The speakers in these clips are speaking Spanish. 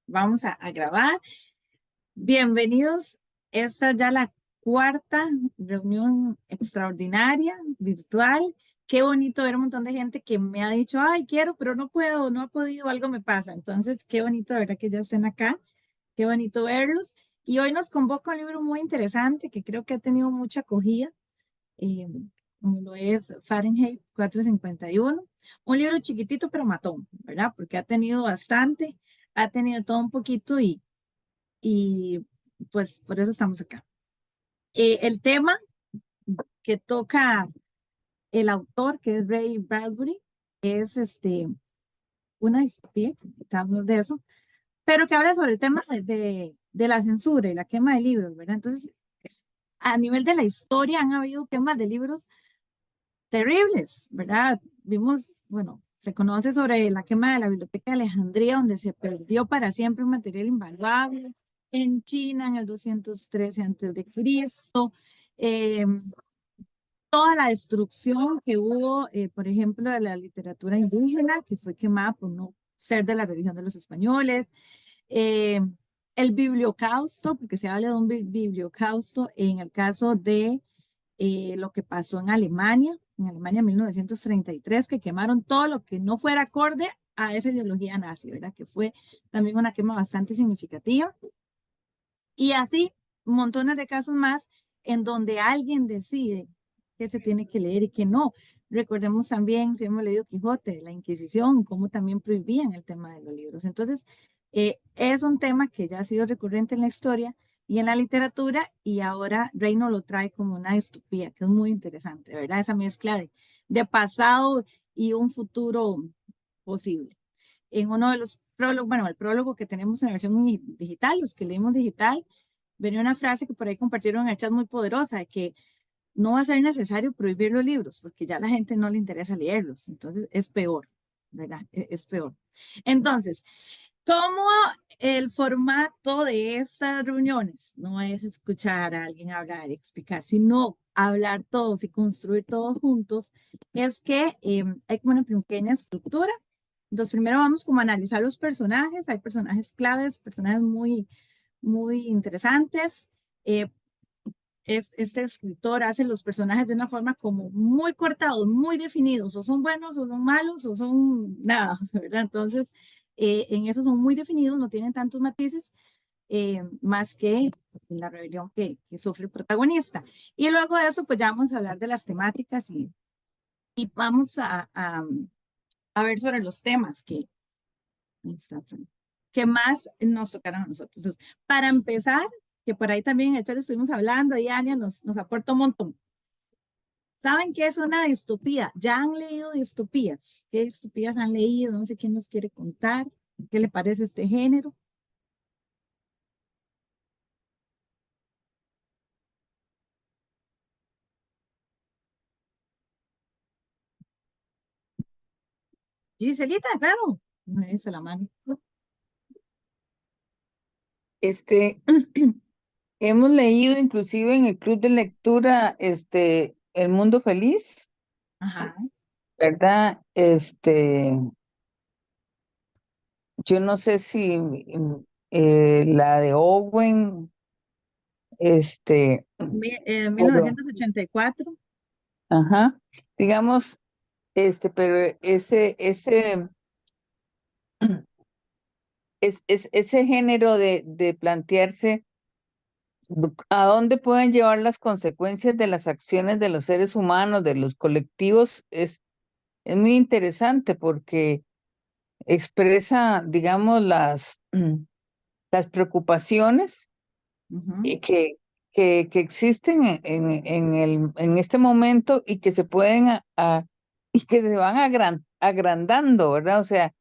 Vamos a grabar. Bienvenidos. Esta es ya la cuarta reunión extraordinaria, virtual. Qué bonito ver un montón de gente que me ha dicho, ay, quiero, pero no puedo, no he podido, algo me pasa. Entonces, qué bonito, de verdad, que ya estén acá. Qué bonito verlos. Y hoy nos convoca un libro muy interesante que creo que ha tenido mucha acogida, eh, como lo es Fahrenheit 451. Un libro chiquitito pero matón, ¿verdad? Porque ha tenido bastante, ha tenido todo un poquito y pues por eso estamos acá. El tema que toca el autor, que es Ray Bradbury, es una distopía, estamos de eso, pero que habla sobre el tema de la censura y la quema de libros, ¿verdad? Entonces, a nivel de la historia han habido quemas de libros terribles, ¿verdad? Vimos, bueno, se conoce sobre la quema de la Biblioteca de Alejandría, donde se perdió para siempre un material invaluable. En China, en el 213 antes de Cristo, eh, toda la destrucción que hubo, por ejemplo, de la literatura indígena, que fue quemada por no ser de la religión de los españoles, eh, el bibliocausto, porque se habla de un bibliocausto en el caso de lo que pasó en Alemania en 1933, que quemaron todo lo que no fuera acorde a esa ideología nazi, ¿verdad? Que fue también una quema bastante significativa. Y así, montones de casos más en donde alguien decide que se tiene que leer y que no. Recordemos también, si hemos leído Quijote, la Inquisición, cómo también prohibían el tema de los libros. Entonces, es un tema que ya ha sido recurrente en la historia y en la literatura, y ahora Reino lo trae como una distopía, que es muy interesante, ¿verdad? Esa mezcla de pasado y un futuro posible. En uno de los prólogos, bueno, el prólogo que tenemos en la versión digital, los que leemos digital, venía una frase que por ahí compartieron en el chat muy poderosa, de que no va a ser necesario prohibir los libros, porque ya a la gente no le interesa leerlos, entonces es peor, ¿verdad? Es peor. Entonces, ¿cómo el formato de estas reuniones no es escuchar a alguien hablar y explicar, sino hablar todos y construir todos juntos? Es que hay como una pequeña estructura. Entonces, primero vamos como a analizar los personajes. Hay personajes claves, personajes muy interesantes. Eh, este escritor hace los personajes de una forma como muy cortados, muy definidos, o son buenos, o son malos, o son nada, ¿verdad? Entonces, en eso son muy definidos, no tienen tantos matices, más que la rebelión que sufre el protagonista. Y luego de eso, pues ya vamos a hablar de las temáticas y vamos a ver sobre los temas ahí está, que más nos tocaron a nosotros. Entonces, para empezar, que por ahí también en el chat estuvimos hablando, y Ania nos aporta un montón. ¿Saben qué es una distopía? ¿Ya han leído distopías? ¿Qué distopías han leído? No sé quién nos quiere contar. ¿Qué le parece este género? Giselita, claro. Me dice la mano. Este, hemos leído inclusive en el club de lectura, El Mundo Feliz, Ajá. ¿verdad? Yo no sé si la de Owen, pero, 1984. ajá, digamos, pero ese género de plantearse a dónde pueden llevar las consecuencias de las acciones de los seres humanos, de los colectivos, es muy interesante porque expresa, digamos, las preocupaciones Ujú, y que existen en este momento y que se pueden y que se van agrandando, ¿verdad? O sea,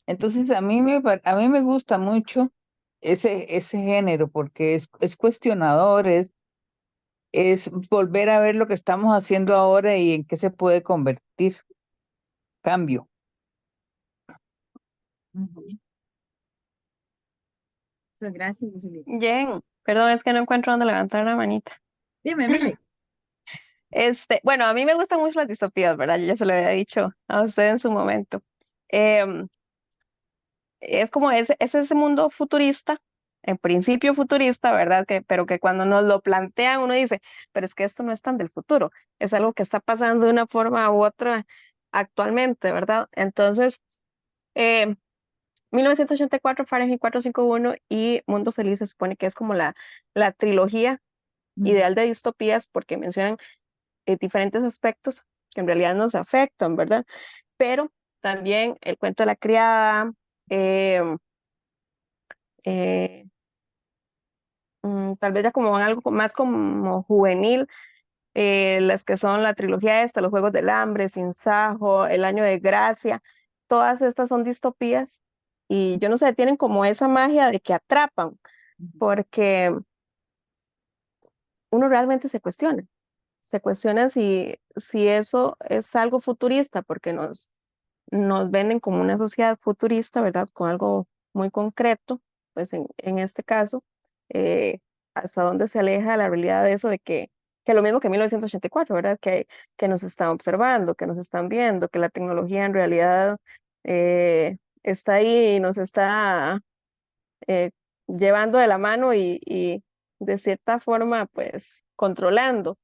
entonces a mí me gusta mucho ese género porque es cuestionador, es volver a ver lo que estamos haciendo ahora y en qué se puede convertir. Cambio. ujú. Muchas gracias, Giselita. Jen, perdón, es que no encuentro dónde levantar la manita. Dime, Mile. Bueno, a mí me gustan mucho las distopías, ¿verdad? Yo ya se lo había dicho a usted en su momento. Em, es como ese mundo futurista, en principio futurista, ¿verdad? Pero que cuando nos lo plantean uno dice, pero es que esto no es tan del futuro, es algo que está pasando de una forma u otra actualmente, ¿verdad? Entonces, eh, 1984, Fahrenheit 451 y Mundo Feliz se supone que es como la trilogía Mm. ideal de distopías porque mencionan diferentes aspectos que en realidad nos afectan, ¿verdad? Pero también el cuento de la criada, em, eh, tal vez ya como algo más como juvenil, las que son la trilogía esta, Los Juegos del Hambre, Sin Sajo, El Año de Gracia, todas estas son distopías y yo no sé, tienen como esa magia de que atrapan, porque uno realmente se cuestiona si eso es algo futurista, porque nos venden como una sociedad futurista, ¿verdad? Con algo muy concreto, pues en este caso, eh, hasta dónde se aleja la realidad de eso de que lo mismo que 1984, ¿verdad? Que nos están observando, que nos están viendo, que la tecnología en realidad está ahí y nos está eh, llevando de la mano y de cierta forma, pues, controlando.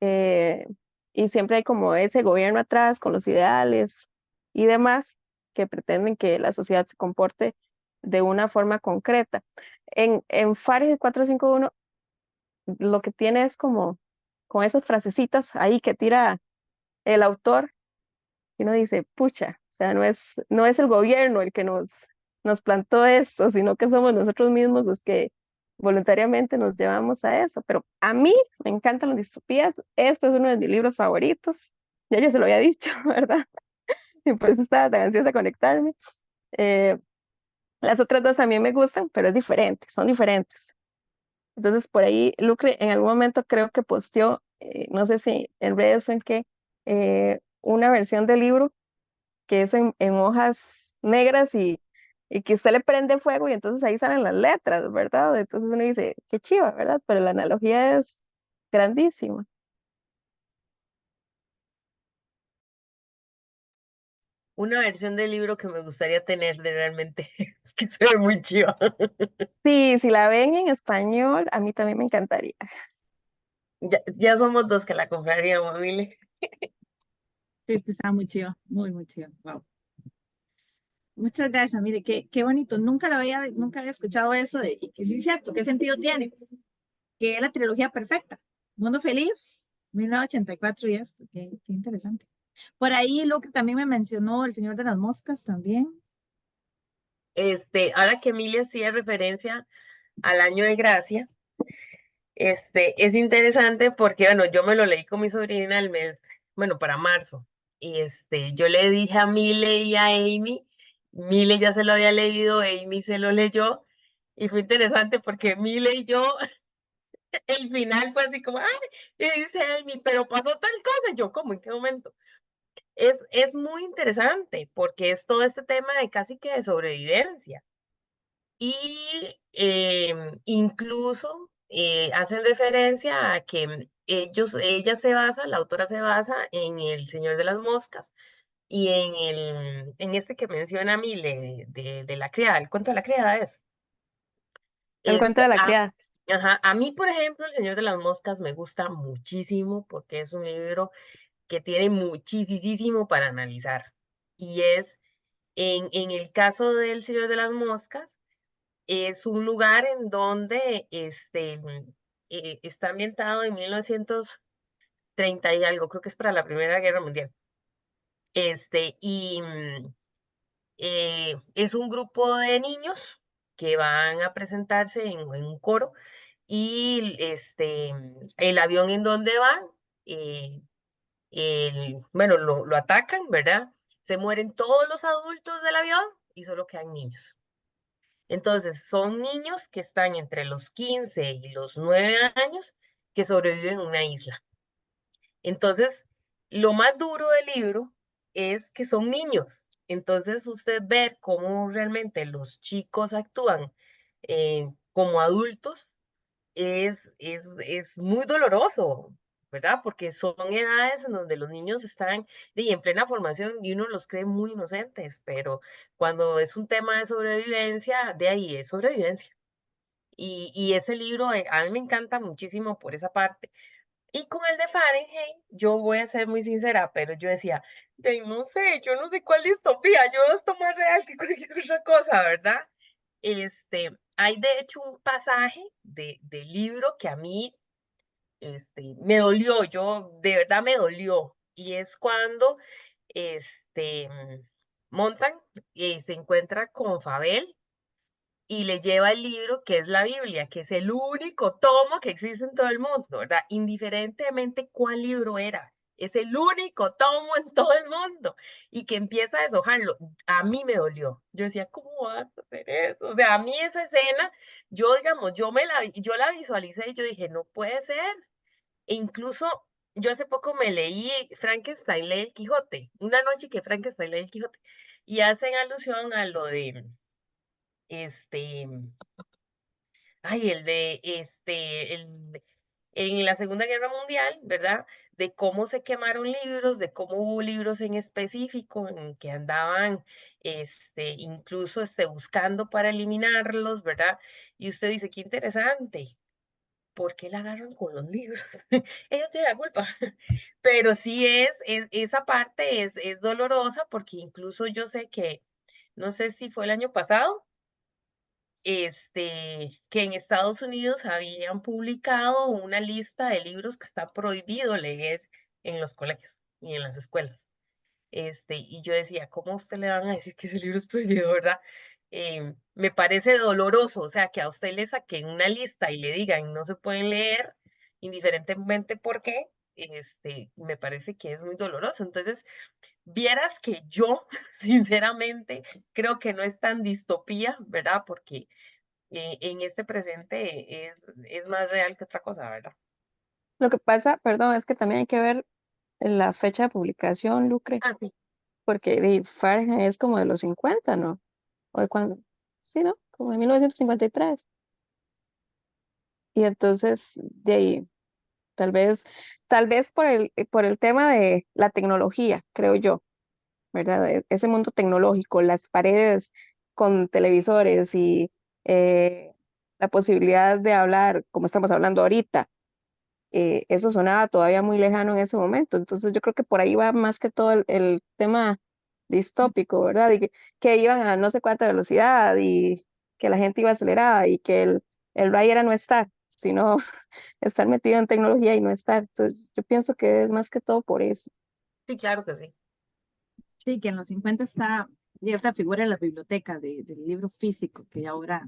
eh, y siempre hay como ese gobierno atrás con los ideales y demás que pretenden que la sociedad se comporte de una forma concreta. En Fahrenheit 451 lo que tiene es como con esas frasecitas ahí que tira el autor y uno dice, pucha, o sea, no es el gobierno el que nos plantó esto, sino que somos nosotros mismos los que voluntariamente nos llevamos a eso. Pero a mí me encantan las distopías. Esto es uno de mis libros favoritos. Ya yo se lo había dicho, ¿verdad? Y por eso estaba tan ansiosa de conectarme. Eh, las otras dos también me gustan, pero es diferente, son diferentes. Entonces, por ahí, Lucre en algún momento creo que posteó, no sé si en redes o en qué, una versión del libro que es en hojas negras y que usted le prende fuego y entonces ahí salen las letras, ¿verdad? Entonces uno dice, qué chiva, ¿verdad? Pero la analogía es grandísima. Una versión del libro que me gustaría tener de realmente, es que se ve muy chiva. Sí, si la ven en español, a mí también me encantaría. Ya somos dos que la compraríamos, Mile. Sí, es que está muy chido, muy, muy chido. Wow. Muchas gracias, mire, qué bonito. Nunca había escuchado eso y que sí es cierto, ¿qué sentido tiene? Que es la trilogía perfecta. Mundo Feliz, 1984 y esto, qué interesante. Por ahí lo que también me mencionó El Señor de las Moscas también. Ahora que Emilia hacía referencia al año de gracia, es interesante porque, bueno, yo me lo leí con mi sobrina el mes, bueno, para marzo. Y yo le dije a Mile y a Amy, Mile ya se lo había leído, Amy se lo leyó, y fue interesante porque Mile y yo, el final fue así como, ay, y dice Amy, pero pasó tal cosa, yo, ¿cómo? ¿En qué momento? Es muy interesante porque es todo este tema de casi que de sobrevivencia. Y incluso hacen referencia a que ella se basa, la autora se basa en El Señor de las Moscas y en este que menciona Mile de la criada, el cuento de la criada es. El cuento de la A, criada. ajá, a mí, por ejemplo, El Señor de las Moscas me gusta muchísimo porque es un libro que tiene muchísimo para analizar. Y es, en el caso del Señor de las Moscas, es un lugar en donde está ambientado en 1930 y algo, creo que es para la Primera Guerra Mundial. Y es un grupo de niños que van a presentarse en un coro y el avión en donde van, eh, bueno, lo atacan, ¿verdad? Se mueren todos los adultos del avión y solo quedan niños. Entonces, son niños que están entre los 15 y los 9 años que sobreviven en una isla. Entonces, lo más duro del libro es que son niños. Entonces, usted ver cómo realmente los chicos actúan como adultos es muy doloroso, ¿verdad? Porque son edades en donde los niños están en plena formación y uno los cree muy inocentes, pero cuando es un tema de sobrevivencia, de ahí es sobrevivencia. Y ese libro a mí me encanta muchísimo por esa parte. Y con el de Fahrenheit, yo voy a ser muy sincera, pero yo decía, no sé, yo no sé cuál distopía, yo veo esto más real que cualquier otra cosa, ¿verdad? Hay de hecho un pasaje del libro que a mí me dolió, de verdad me dolió, y es cuando este, montan y se encuentra con Fabel y le lleva el libro que es la Biblia, que es el único tomo que existe en todo el mundo, ¿verdad? Indiferentemente cuál libro era, es el único tomo en todo el mundo y que empieza a deshojarlo. A mí me dolió. Yo decía, ¿cómo vas a hacer eso? O sea, a mí esa escena, yo digamos, yo la visualicé y yo dije, no puede ser. E incluso yo hace poco me leí Frankenstein lee el Quijote, una noche que Frankenstein lee el Quijote, y hacen alusión a lo de este ay, en la Segunda Guerra Mundial, ¿verdad? De cómo se quemaron libros, de cómo hubo libros en específico en que andaban, incluso, buscando para eliminarlos, ¿verdad? Y usted dice, qué interesante, ¿por qué la agarran con los libros? Ella tiene la culpa. Pero sí esa parte es dolorosa porque incluso yo sé que, no sé si fue el año pasado, que en Estados Unidos habían publicado una lista de libros que está prohibido leer en los colegios y en las escuelas. Y yo decía, ¿cómo a usted le van a decir que ese libro es prohibido, verdad? Me parece doloroso, o sea, que a usted le saquen una lista y le digan no se pueden leer, indiferentemente por qué, me parece que es muy doloroso. Entonces, vieras que yo, sinceramente, creo que no es tan distopía, ¿verdad? Porque en este presente es más real que otra cosa, ¿verdad? Lo que pasa, perdón, es que también hay que ver la fecha de publicación, Lucre, Ah, sí, porque de Fahrenheit es como de los 50, ¿no? ¿O de cuándo? Sí, ¿no? Como de 1953. Y entonces, de ahí, tal vez, tal vez por el tema de la tecnología, creo yo, ¿verdad? Ese mundo tecnológico, las paredes con televisores y la posibilidad de hablar como estamos hablando ahorita, eso sonaba todavía muy lejano en ese momento. Entonces yo creo que por ahí va más que todo el tema distópico, ¿verdad? Y que iban a no sé cuánta velocidad y que la gente iba acelerada y que el rey era no estar, sino estar metido en tecnología y no estar. Entonces yo pienso que es más que todo por eso. sí, claro que sí. Sí, que en los 50 está y esa figura en la biblioteca del libro físico que ahora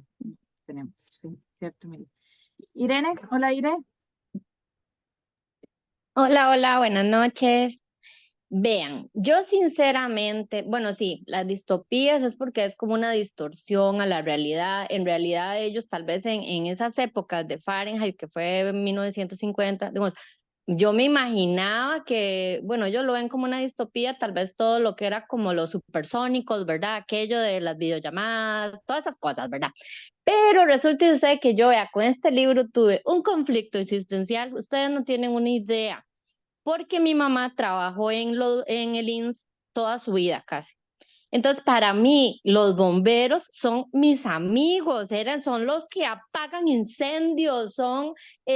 tenemos. Sí, cierto, Miri. Irene, hola Irene. Hola, hola, buenas noches. Vean, yo sinceramente, bueno, sí, las distopías es porque es como una distorsión a la realidad. En realidad ellos tal vez en esas épocas de Fahrenheit, que fue en 1950, digamos, yo me imaginaba que, bueno, ellos lo ven como una distopía, tal vez todo lo que era como los supersónicos, ¿verdad? Aquello de las videollamadas, todas esas cosas, ¿verdad? Pero resulta usted que yo, vea, con este libro tuve un conflicto existencial, ustedes no tienen una idea porque mi mamá trabajó en el INS toda su vida casi. Entonces, para mí, los bomberos son mis amigos, son los que apagan incendios, son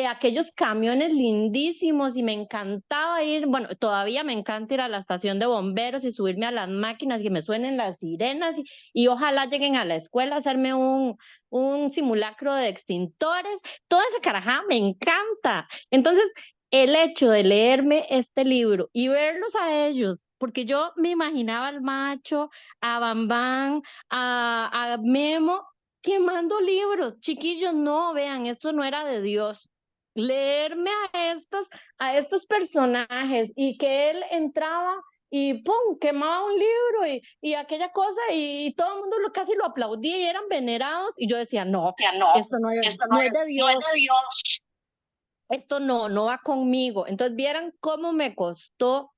aquellos camiones lindísimos y me encantaba ir, bueno, todavía me encanta ir a la estación de bomberos y subirme a las máquinas y que me suenen las sirenas y ojalá lleguen a la escuela a hacerme un simulacro de extintores, toda esa carajada me encanta. Entonces, el hecho de leerme este libro y verlos a ellos, porque yo me imaginaba al macho, a Bambán, a Memo, quemando libros. Chiquillos, no, vean, esto no era de Dios. Leerme a estos personajes y que él entraba y ¡pum! Quemaba un libro y aquella cosa y todo el mundo casi lo aplaudía y eran venerados y yo decía, no, Decía, no, esto esto no es de no es Dios, de Dios. esto no va conmigo. Entonces vieran cómo me costó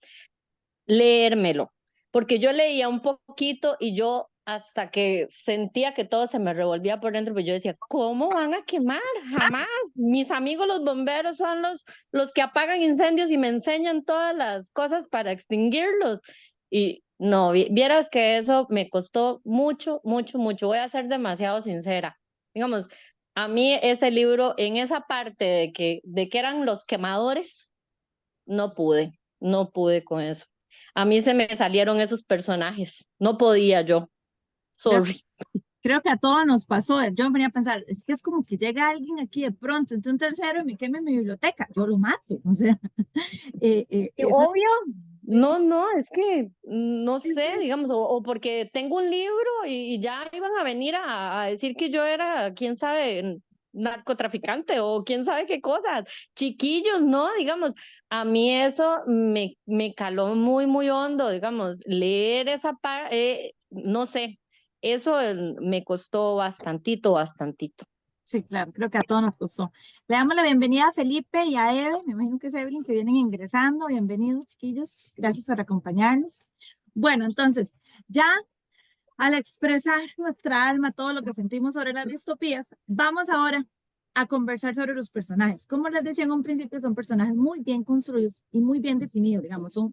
leérmelo, porque yo leía un poquito y yo hasta que sentía que todo se me revolvía por dentro, pues yo decía, ¿cómo van a quemar? Jamás. Mis amigos los bomberos son los que apagan incendios y me enseñan todas las cosas para extinguirlos. Y no, vieras que eso me costó mucho, mucho, mucho. Voy a ser demasiado sincera. Digamos, a mí ese libro, en esa parte de que eran los quemadores, no pude con eso. A mí se me salieron esos personajes, no podía yo. Creo, Sorry. creo que a todos nos pasó. Yo venía a pensar, es que es como que llega alguien aquí de pronto, entre un tercero y me queme mi biblioteca, yo lo mato. O sea, eso Obvio, no, es que no sé, digamos, o porque tengo un libro y ya iban a venir a decir que yo era, quién sabe, narcotraficante o quién sabe qué cosas, chiquillos, ¿no? Digamos, a mí eso me caló muy, muy hondo, digamos, leer esa parte, no sé, eso me costó bastantito, bastantito. sí, claro, creo que a todos nos costó. Le damos la bienvenida a Felipe y a Eve, me imagino que es Evelyn, que vienen ingresando. Bienvenidos, chiquillos, gracias por acompañarnos. Bueno, entonces, ya al expresar nuestra alma, todo lo que sentimos sobre las distopías, vamos ahora a conversar sobre los personajes. Como les decía en un principio, son personajes muy bien construidos y muy bien definidos, digamos, son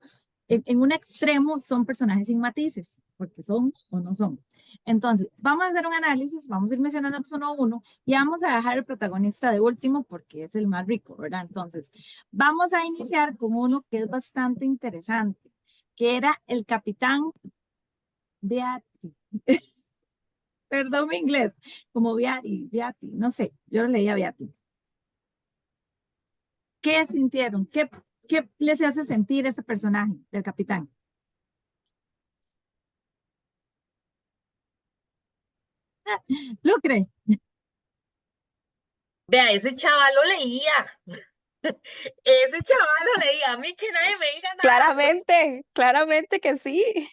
en un extremo son personajes sin matices, porque son o no son. Entonces, vamos a hacer un análisis, vamos a ir mencionando uno a uno y vamos a dejar el protagonista de último porque es el más rico, ¿verdad? Entonces, vamos a iniciar con uno que es bastante interesante, que era el capitán Beatty. Perdón mi inglés, como Beatty, no sé, yo lo leía Beatty. ¿Qué sintieron? ¿Qué les hace sentir ese personaje del capitán? Lucre, Vea, ese chaval lo leía. Ese chaval lo leía. A mí que nadie me diga nada. Claramente, claramente que sí.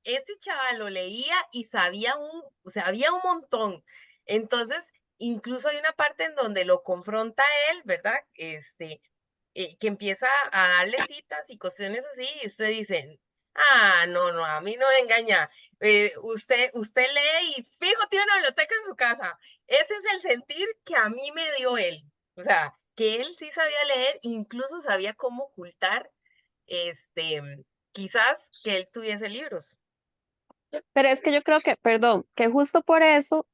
Ese chaval lo leía y sabía un montón. Entonces, incluso hay una parte en donde lo confronta él, ¿verdad? Que empieza a darle citas y cuestiones así, y usted dice, no, a mí no me engaña. Usted lee y fijo, tiene una biblioteca en su casa. Ese es el sentir que a mí me dio él. O sea, que él sí sabía leer, incluso sabía cómo ocultar, quizás que él tuviese libros. Pero es que yo creo que, perdón, que justo por eso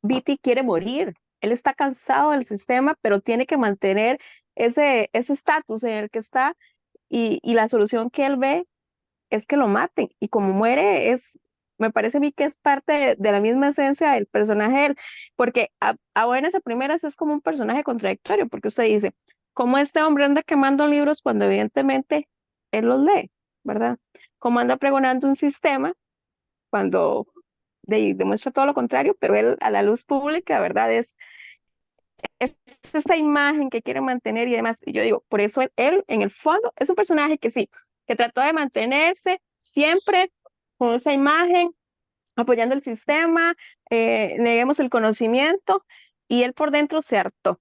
Viti quiere morir. Él está cansado del sistema, pero tiene que mantener ese estatus en el que está y la solución que él ve es que lo maten. Y como muere, me parece a mí que es parte de la misma esencia del personaje de él, porque a buenas a primeras es como un personaje contradictorio, porque usted dice, ¿cómo este hombre anda quemando libros cuando evidentemente él los lee, ¿verdad? ¿Cómo anda pregonando un sistema cuando demuestra todo lo contrario, pero él a la luz pública, ¿verdad? Es esa imagen que quiere mantener y demás. Y yo digo, por eso él, en el fondo es un personaje que sí, que trató de mantenerse siempre con esa imagen, apoyando el sistema, neguemos el conocimiento, y él por dentro se hartó.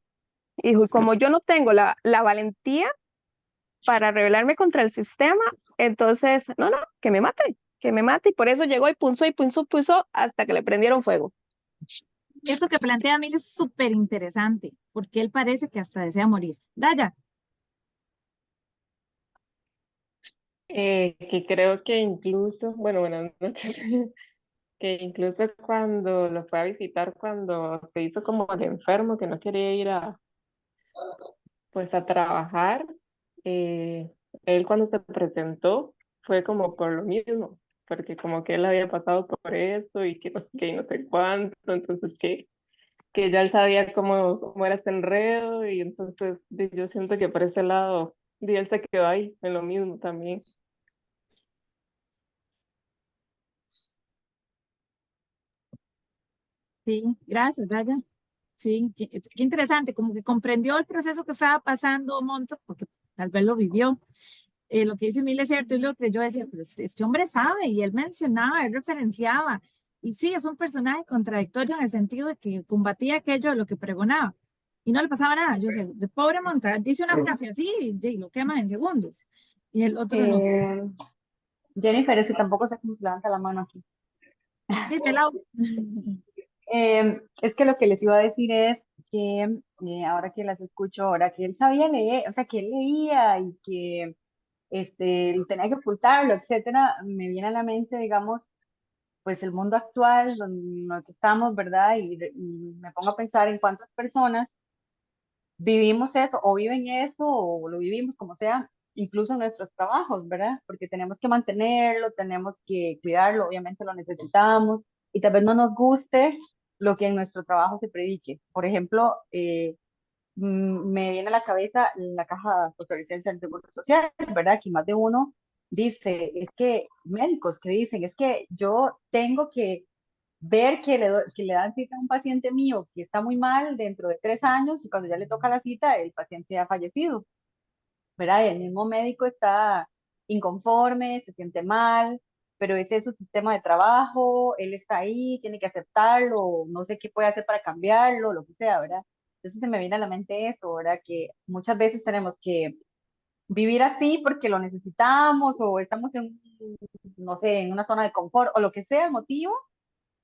Y dijo, y como yo no tengo la valentía para rebelarme contra el sistema, entonces, no, que me mate, y por eso llegó y punzó hasta que le prendieron fuego. eso que plantea Mil es súper interesante, porque él parece que hasta desea morir. Daya, Que creo que incluso, bueno, buenas noches, que incluso cuando lo fue a visitar, cuando se hizo como el enfermo, que no quería ir pues a trabajar, eh, él cuando se presentó fue como por lo mismo, porque como que él había pasado por eso y que no sé qué y no sé cuánto, entonces que ya él sabía cómo era este enredo y entonces yo siento que por ese lado, él se quedó ahí en lo mismo también. sí, gracias, Daya. Sí, qué interesante, como que comprendió el proceso que estaba pasando Monto, porque tal vez lo vivió. Lo que dice Mil es cierto, y lo que yo decía, pero este hombre sabe, y él mencionaba, él referenciaba, y sí, es un personaje contradictorio en el sentido de que combatía aquello de lo que pregonaba, y no le pasaba nada. Yo decía, de pobre Monta, dice una frase así, y lo queman en segundos, y el otro no. Jennifer, es que tampoco sé cómo se levanta la mano aquí. Dime, Lau. Es que lo que les iba a decir es que ahora que las escucho, ahora que él sabía leer, o sea, que él leía y que tenía que ocultarlo, etcétera, me viene a la mente, digamos, pues el mundo actual donde nosotros estamos, ¿verdad? Y me pongo a pensar en cuántas personas vivimos eso, o viven eso, o lo vivimos como sea, incluso en nuestros trabajos, ¿verdad? Porque tenemos que mantenerlo, tenemos que cuidarlo, obviamente lo necesitamos, y tal vez no nos guste lo que en nuestro trabajo se predique. Por ejemplo, me viene a la cabeza la Caja Costarricense del Seguro Social, ¿verdad? Que más de uno dice, es que médicos que dicen, es que yo tengo que ver que le dan cita a un paciente mío que está muy mal dentro de 3 años y cuando ya le toca la cita, el paciente ha fallecido, ¿verdad? Y el mismo médico está inconforme, se siente mal, pero ese es su sistema de trabajo, él está ahí, tiene que aceptarlo, no sé qué puede hacer para cambiarlo, lo que sea, ¿verdad? Entonces se me viene a la mente eso, ¿verdad? Que muchas veces tenemos que vivir así porque lo necesitamos o estamos en, no sé, en una zona de confort o lo que sea el motivo,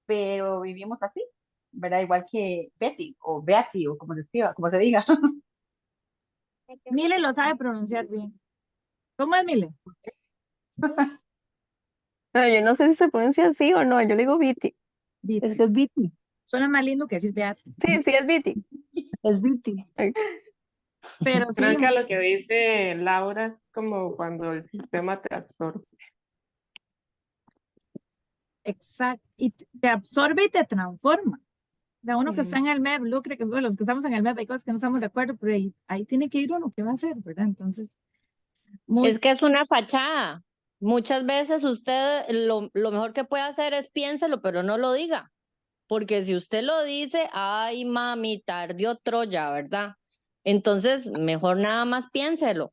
pero vivimos así, ¿verdad? Igual que Betty o Beatty o como se escriba, como se diga. Mile lo sabe pronunciar bien. ¿Cómo es, Mile? No, yo no sé si se pronuncia así o no, yo le digo Viti. Es Viti. que es Viti, Suena más lindo que decir Beat. Sí, sí, es Viti. es Viti. Pero sí, Creo que a lo que dice Laura es como cuando el sistema te absorbe. exacto. Y te absorbe y te transforma. De uno que está Ujú. en el MEP, Lucre, que bueno, los que estamos en el MEP, hay cosas que no estamos de acuerdo, pero ahí tiene que ir uno, ¿qué va a hacer, verdad? Entonces, Es muy, que es una fachada. Muchas veces usted lo mejor que puede hacer es piénselo, pero no lo diga. Porque si usted lo dice, ay, mami, tarde Troya, ¿verdad? Entonces, mejor nada más piénselo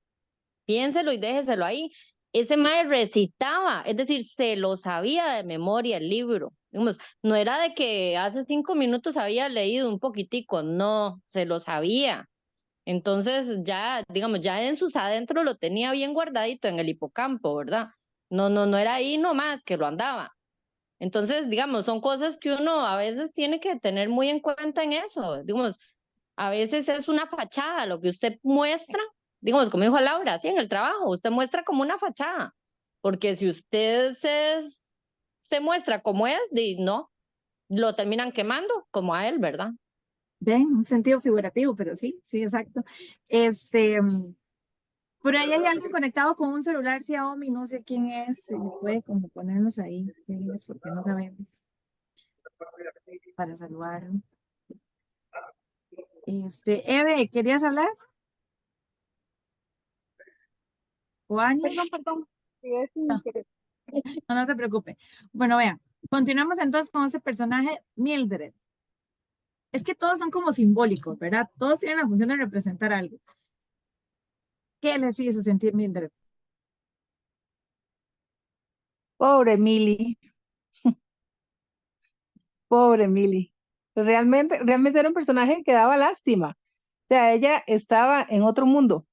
y déjeselo ahí. Ese mae recitaba, es decir, se lo sabía de memoria el libro. Digamos, no era de que hace 5 minutos había leído un poquitico, no, se lo sabía. Entonces ya, digamos, ya en sus adentros lo tenía bien guardadito en el hipocampo, ¿verdad? No era ahí nomás que lo andaba. Entonces, digamos, son cosas que uno a veces tiene que tener muy en cuenta en eso. Digamos, a veces es una fachada lo que usted muestra, digamos, como dijo Laura, sí, en el trabajo, usted muestra como una fachada, porque si usted se muestra como es, no, lo terminan quemando como a él, ¿verdad? ven, un sentido figurativo, pero sí, sí, exacto. Este, por ahí hay alguien conectado con un celular Xiaomi, no sé quién es, se puede como ponernos ahí, quién es, porque no sabemos, para saludar. Eve, ¿querías hablar? ¿O Áñez? Perdón, perdón. Sí, es No, interés. no se preocupe. Bueno, vean, continuamos entonces con ese personaje, Mildred. Es que todos son como simbólicos, ¿verdad? Todos tienen la función de representar algo. ¿Qué les hizo sentir Mildred? Pobre Mili, pobre Mili. Realmente era un personaje que daba lástima. O sea, ella estaba en otro mundo,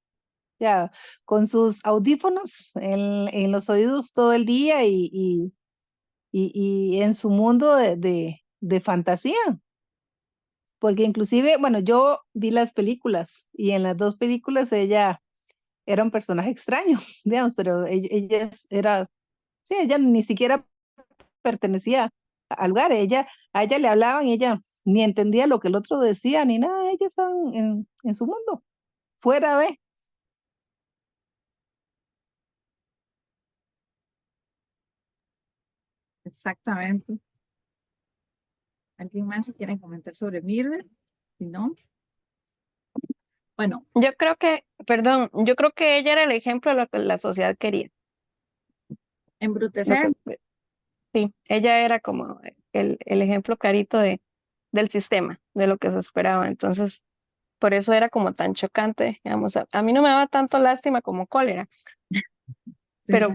ya, con sus audífonos en los oídos todo el día y en su mundo de fantasía. Porque inclusive, bueno, yo vi las películas y en las dos películas ella era un personaje extraño, digamos, pero era, sí, ella ni siquiera pertenecía al lugar, a ella le hablaban y ella ni entendía lo que el otro decía ni nada, ella estaba en su mundo, fuera de. Exactamente. ¿Alguien más quiere comentar sobre Mildred? Si no, bueno, Yo creo que, perdón, yo creo que ella era el ejemplo de lo que la sociedad quería. Lo embrutecer, que, sí, ella era como el ejemplo clarito del sistema, de lo que se esperaba. Entonces, por eso era como tan chocante, digamos, a mí no me daba tanto lástima como cólera, sí, sí, pero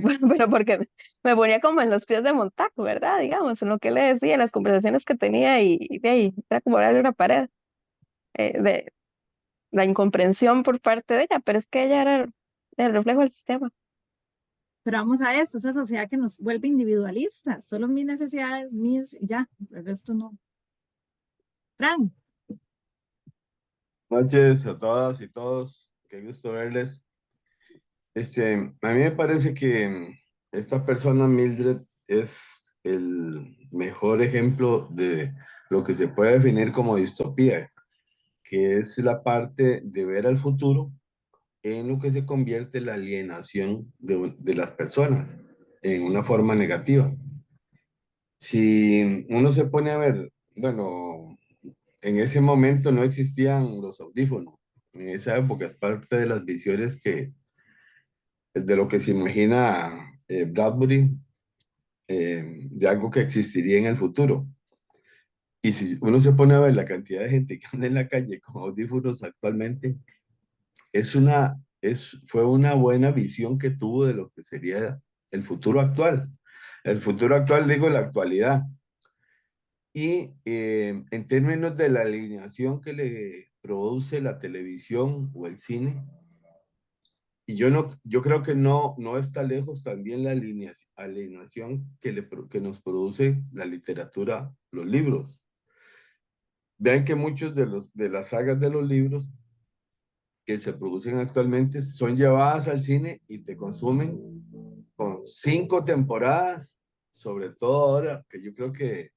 porque me ponía como en los pies de Montaco, ¿verdad? Digamos, en lo que le decía, en las conversaciones que tenía y de ahí, era como darle una pared de la incomprensión por parte de ella, pero es que ella era el reflejo del sistema. Pero vamos a eso, esa sociedad que nos vuelve individualistas, solo mis necesidades, mías y ya, el resto no. Fran, Noches a todas y todos, qué gusto verles. A mí me parece que esta persona, Mildred, es el mejor ejemplo de lo que se puede definir como distopía, que es la parte de ver al futuro en lo que se convierte la alienación de las personas en una forma negativa. Si uno se pone a ver, bueno, en ese momento no existían los audífonos. En esa época es parte de las visiones de lo que se imagina Bradbury, de algo que existiría en el futuro. Y si uno se pone a ver la cantidad de gente que anda en la calle con audífonos actualmente, fue una buena visión que tuvo de lo que sería el futuro actual. El futuro actual, digo, la actualidad. Y en términos de la alineación que le produce la televisión o el cine, y yo creo que no está lejos también la alineación que nos produce la literatura, los libros. Vean que muchos de las sagas de los libros que se producen actualmente son llevadas al cine y te consumen con 5 temporadas, sobre todo ahora, que yo creo que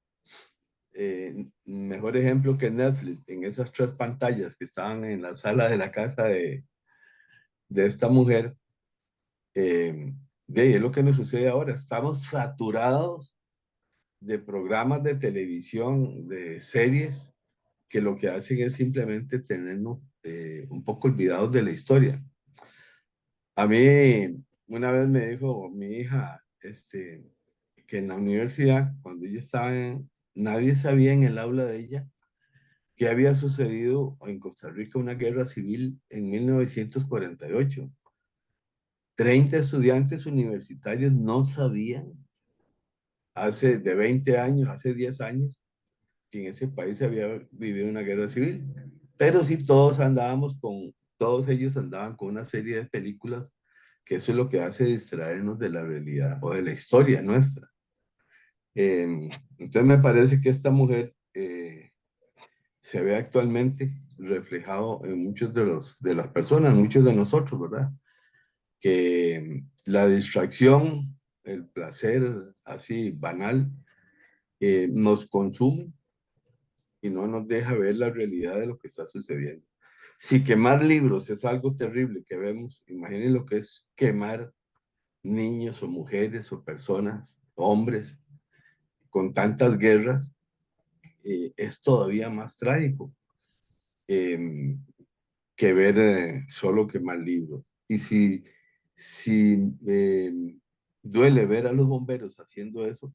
mejor ejemplo que Netflix, en esas 3 pantallas que estaban en la sala de la casa de esta mujer, de ahí es lo que nos sucede ahora. Estamos saturados de programas de televisión, de series, que lo que hacen es simplemente tenernos un poco olvidados de la historia. A mí, una vez me dijo mi hija, que en la universidad, cuando ella estaba nadie sabía en el aula de ella que había sucedido en Costa Rica una guerra civil en 1948. 30 estudiantes universitarios no sabían hace de 20 años, hace 10 años, que en ese país se había vivido una guerra civil. Pero sí todos ellos andaban con una serie de películas, que eso es lo que hace distraernos de la realidad o de la historia nuestra. Entonces me parece que esta mujer se ve actualmente reflejado en muchos de las personas, muchos de nosotros, ¿verdad? Que la distracción, el placer así banal, nos consume y no nos deja ver la realidad de lo que está sucediendo. Si quemar libros es algo terrible que vemos, imaginen lo que es quemar niños o mujeres o personas, hombres, con tantas guerras, es todavía más trágico que ver solo quemar libros. Y si duele ver a los bomberos haciendo eso,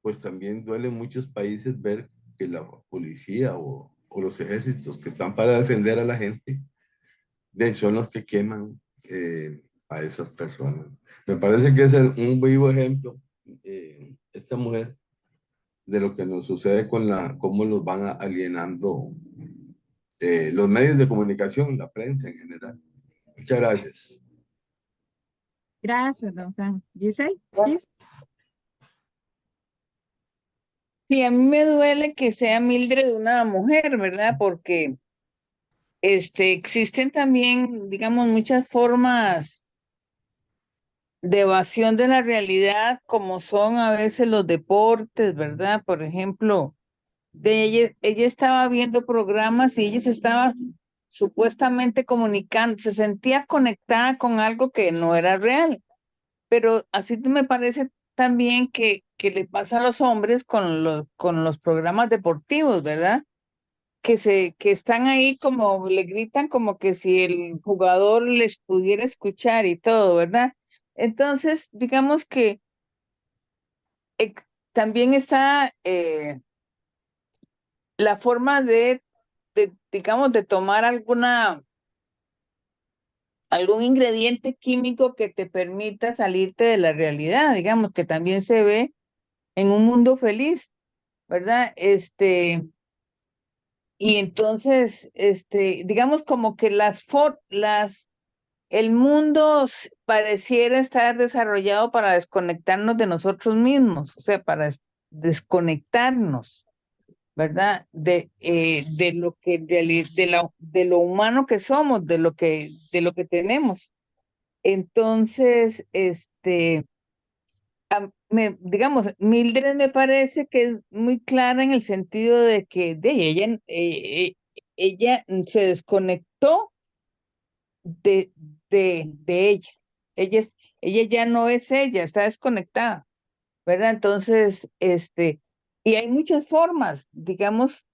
pues también duele en muchos países ver que la policía o los ejércitos que están para defender a la gente, son los que queman a esas personas. Me parece que es un vivo ejemplo, esta mujer, de lo que nos sucede con cómo los van alienando los medios de comunicación, la prensa en general. Muchas gracias. gracias, don Fran. Giselle, please. Sí, a mí me duele que sea Mildred una mujer, ¿verdad? Porque existen también, digamos, muchas formas de evasión de la realidad, como son a veces los deportes, ¿verdad? Por ejemplo, ella estaba viendo programas y ella se estaba supuestamente comunicando, se sentía conectada con algo que no era real. Pero así me parece también que le pasa a los hombres con los programas deportivos, ¿verdad? Que están ahí como, le gritan como que si el jugador les pudiera escuchar y todo, ¿verdad? Entonces, digamos que también está la forma digamos, de tomar algún ingrediente químico que te permita salirte de la realidad, digamos, que también se ve en un mundo feliz, ¿verdad? Y entonces, digamos como que las el mundo pareciera estar desarrollado para desconectarnos de nosotros mismos, o sea, para desconectarnos, ¿verdad? De lo que de lo humano que somos, de lo que tenemos. Entonces, digamos, Mildred me parece que es muy clara en el sentido de que ella se desconectó de ella. Ella ya no es ella, está desconectada, ¿verdad? Entonces, y hay muchas formas, digamos,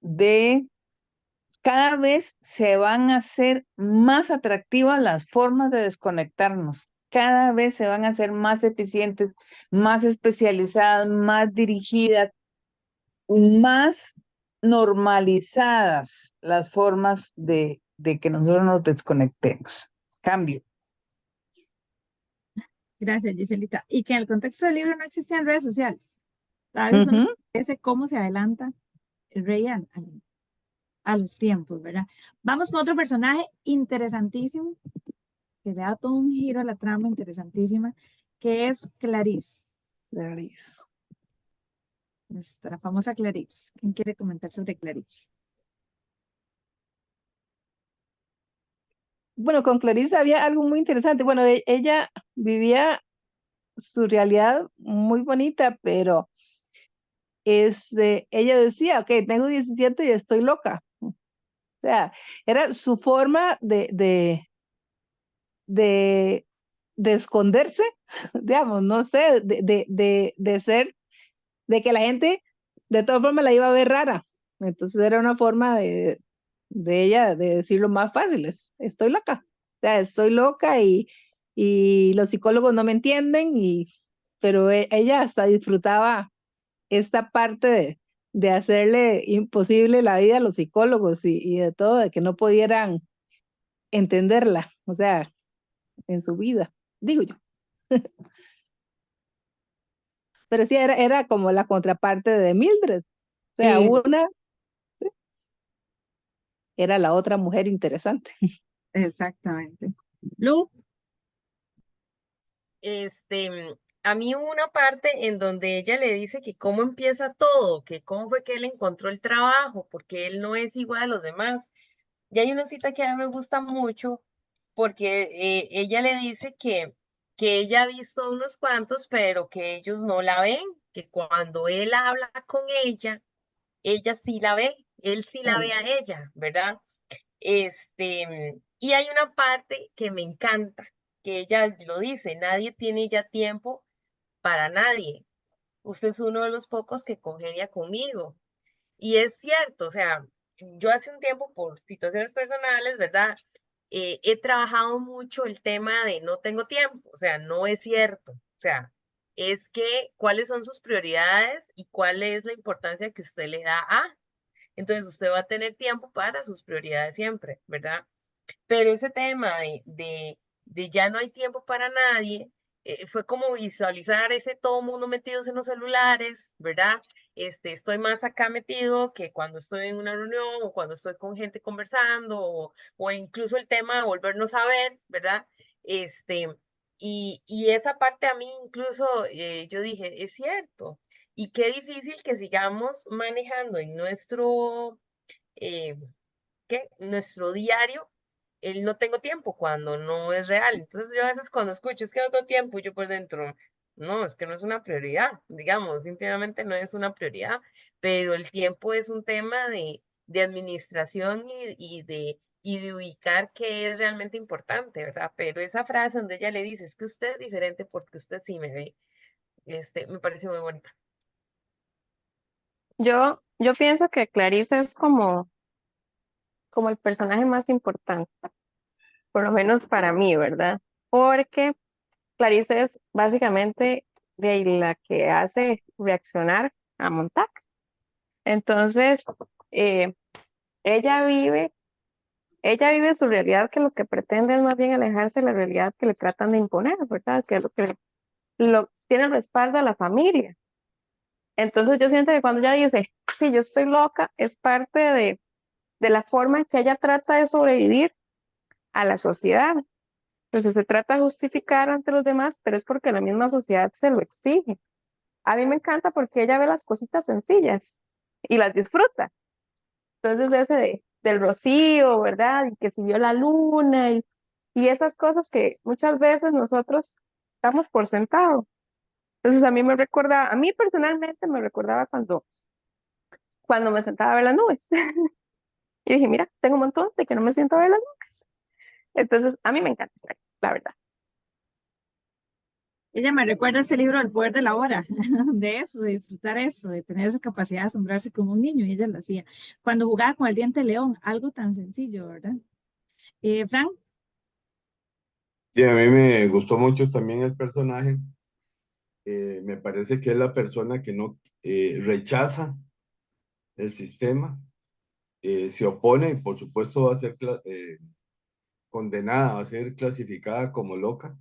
cada vez se van a hacer más atractivas las formas de desconectarnos. Cada vez se van a hacer más eficientes, más especializadas, más dirigidas, más normalizadas las formas de que nosotros nos desconectemos. Cambio. Gracias, Giselita. Y que en el contexto del libro no existían redes sociales. ¿Sabes? Eso me parece cómo se adelanta el rey a los tiempos, ¿verdad? Vamos con otro personaje interesantísimo, que le da todo un giro a la trama interesantísima, que es Clarice. Clarice. Nuestra famosa Clarice. ¿Quién quiere comentar sobre Clarice? Bueno, con Clarice había algo muy interesante. Bueno, ella vivía su realidad muy bonita, pero ella decía, ok, tengo 17 y estoy loca. O sea, era su forma de esconderse, digamos, no sé, de ser, de que la gente de todas formas la iba a ver rara. Entonces era una forma de ella de decirlo más fácil, estoy loca. O sea, estoy loca y los psicólogos no me entienden, pero ella hasta disfrutaba esta parte de hacerle imposible la vida a los psicólogos y de todo, de que no pudieran entenderla, o sea, en su vida, digo yo. Pero sí, era como la contraparte de Mildred. O sea, una era la otra mujer interesante. Exactamente. Lu. A mí hubo una parte en donde ella le dice que cómo empieza todo, que cómo fue que él encontró el trabajo, porque él no es igual a los demás. Y hay una cita que a mí me gusta mucho, porque ella le dice que ella ha visto unos cuantos, pero que ellos no la ven, que cuando él habla con ella sí la ve, él sí la ve a ella, ¿verdad? Y hay una parte que me encanta, que ella lo dice, nadie tiene ya tiempo para nadie. Usted es uno de los pocos que congenia conmigo. Y es cierto, o sea, yo hace un tiempo por situaciones personales, ¿verdad? He trabajado mucho el tema de no tengo tiempo, o sea, no es cierto. O sea, es que cuáles son sus prioridades y cuál es la importancia que usted le da a. Entonces usted va a tener tiempo para sus prioridades siempre, ¿verdad? Pero ese tema de ya no hay tiempo para nadie, fue como visualizar ese todo mundo metidos en los celulares, ¿verdad? Estoy más acá metido que cuando estoy en una reunión o cuando estoy con gente conversando o incluso el tema de volvernos a ver, ¿verdad? Y esa parte a mí incluso yo dije, es cierto. Y qué difícil que sigamos manejando en eh, nuestro diario, el no tengo tiempo cuando no es real. Entonces yo a veces cuando escucho es que no tengo tiempo, yo por dentro, no, es que no es una prioridad, digamos, simplemente no es una prioridad, pero el tiempo es un tema de administración y de ubicar qué es realmente importante, ¿verdad? Pero esa frase donde ella le dice, es que usted es diferente porque usted sí me ve, me pareció muy bonita. Yo pienso que Clarice es como el personaje más importante, por lo menos para mí, ¿verdad? Porque Clarice es básicamente de la que hace reaccionar a Montag. Entonces, eh, ella vive, ella vive su realidad, que lo que pretende es más bien alejarse de la realidad que le tratan de imponer, ¿verdad? Que es lo que tiene el respaldo de la familia. Entonces yo siento que cuando ella dice, sí, yo estoy loca, es parte de la forma en que ella trata de sobrevivir a la sociedad. Entonces se trata de justificar ante los demás, pero es porque la misma sociedad se lo exige. A mí me encanta porque ella ve las cositas sencillas y las disfruta. Entonces ese del rocío, ¿verdad? Y que si vio la luna y esas cosas que muchas veces nosotros damos por sentado. Entonces a mí me recuerda, a mí personalmente me recordaba cuando me sentaba a ver las nubes. Y dije, mira, tengo un montón de que no me siento a ver las nubes. Entonces a mí me encanta, la verdad. Ella me recuerda ese libro El poder de la hora, de eso, de disfrutar eso, de tener esa capacidad de asombrarse como un niño, y ella lo hacía. Cuando jugaba con el diente de león, algo tan sencillo, ¿verdad? Frank, Sí, a mí me gustó mucho también el personaje. Me parece que es la persona que no rechaza el sistema, se opone y por supuesto va a ser condenada, va a ser clasificada como loca.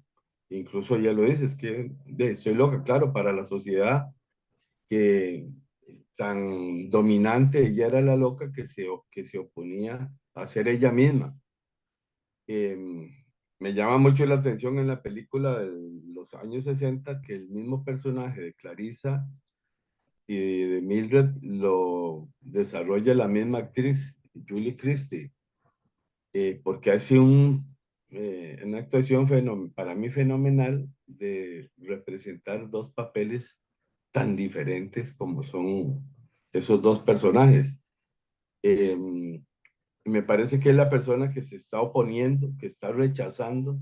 Incluso ella lo dice, es que estoy loca, claro, para la sociedad que tan dominante, ella era la loca que se oponía a ser ella misma. Me llama mucho la atención en la película de los años 60 que el mismo personaje de Clarissa y de Mildred lo desarrolla la misma actriz, Julie Christie, porque hace una actuación para mí fenomenal de representar dos papeles tan diferentes como son esos dos personajes. Me parece que es la persona que se está oponiendo, que está rechazando,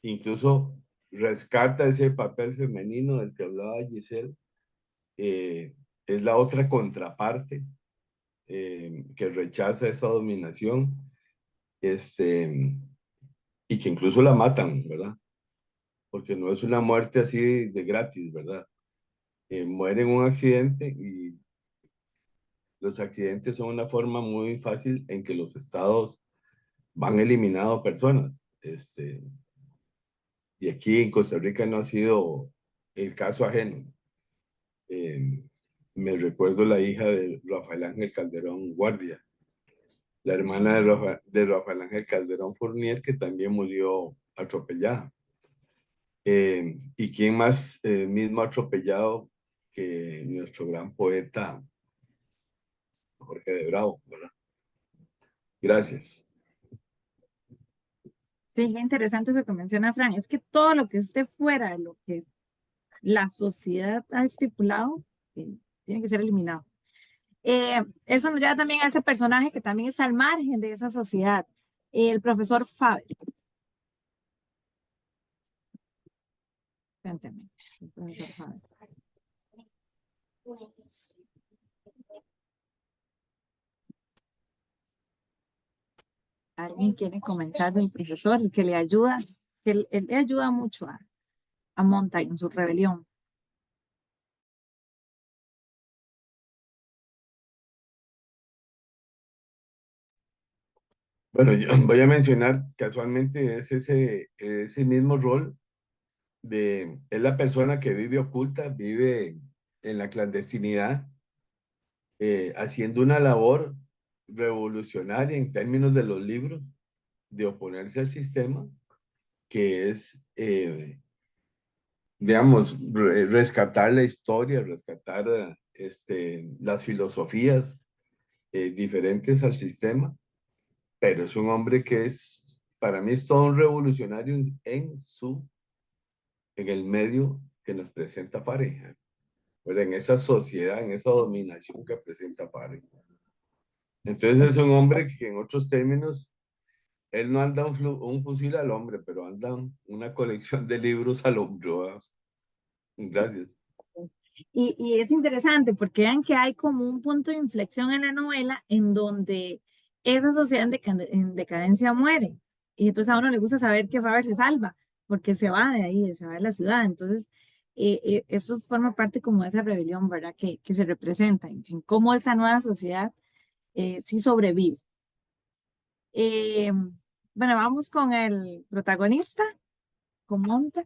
incluso rescata ese papel femenino del que hablaba Giselle. Es la otra contraparte que rechaza esa dominación, este, y que incluso la matan, ¿verdad? Porque no es una muerte así de gratis, ¿verdad? Muere en un accidente y los accidentes son una forma muy fácil en que los estados van eliminando personas. Y aquí en Costa Rica no ha sido el caso ajeno. Eh, Me recuerdo la hija de Rafael Ángel Calderón Guardia, la hermana de Rafael Ángel Calderón Fournier, que también murió atropellada. ¿Y quién más mismo atropellado que nuestro gran poeta Jorge de Bravo, ¿verdad? Gracias. sí, qué interesante eso que menciona Frank, es que todo lo que esté fuera de lo que la sociedad ha estipulado, tiene que ser eliminado. Eso nos lleva también a ese personaje que también está al margen de esa sociedad, el profesor Faber. Cuénteme, el profesor Faber. ¿Alguien quiere comenzar del profesor, el que le ayuda? Que él le ayuda mucho a Montag en su rebelión. Bueno, yo voy a mencionar casualmente es ese mismo rol es la persona que vive oculta, vive en la clandestinidad, haciendo una labor revolucionaria en términos de los libros, de oponerse al sistema, que es, digamos, rescatar la historia, rescatar las filosofías diferentes al sistema, pero es un hombre que es, para mí es todo un revolucionario en el medio que nos presenta Fabre, pues en esa sociedad, en esa dominación que presenta Fabre. Entonces es un hombre que en otros términos, él no anda un fusil al hombre, pero anda una colección de libros al hombro. ¿Verdad? Gracias. Y es interesante porque vean que hay como un punto de inflexión en la novela en donde esa sociedad en decadencia muere. Y entonces a uno le gusta saber que Faber se salva, porque se va de ahí, se va de la ciudad. Entonces, eso forma parte como de esa rebelión, ¿verdad? Que se representa en cómo esa nueva sociedad sí sobrevive. Eh, bueno, vamos con el protagonista, con Monta.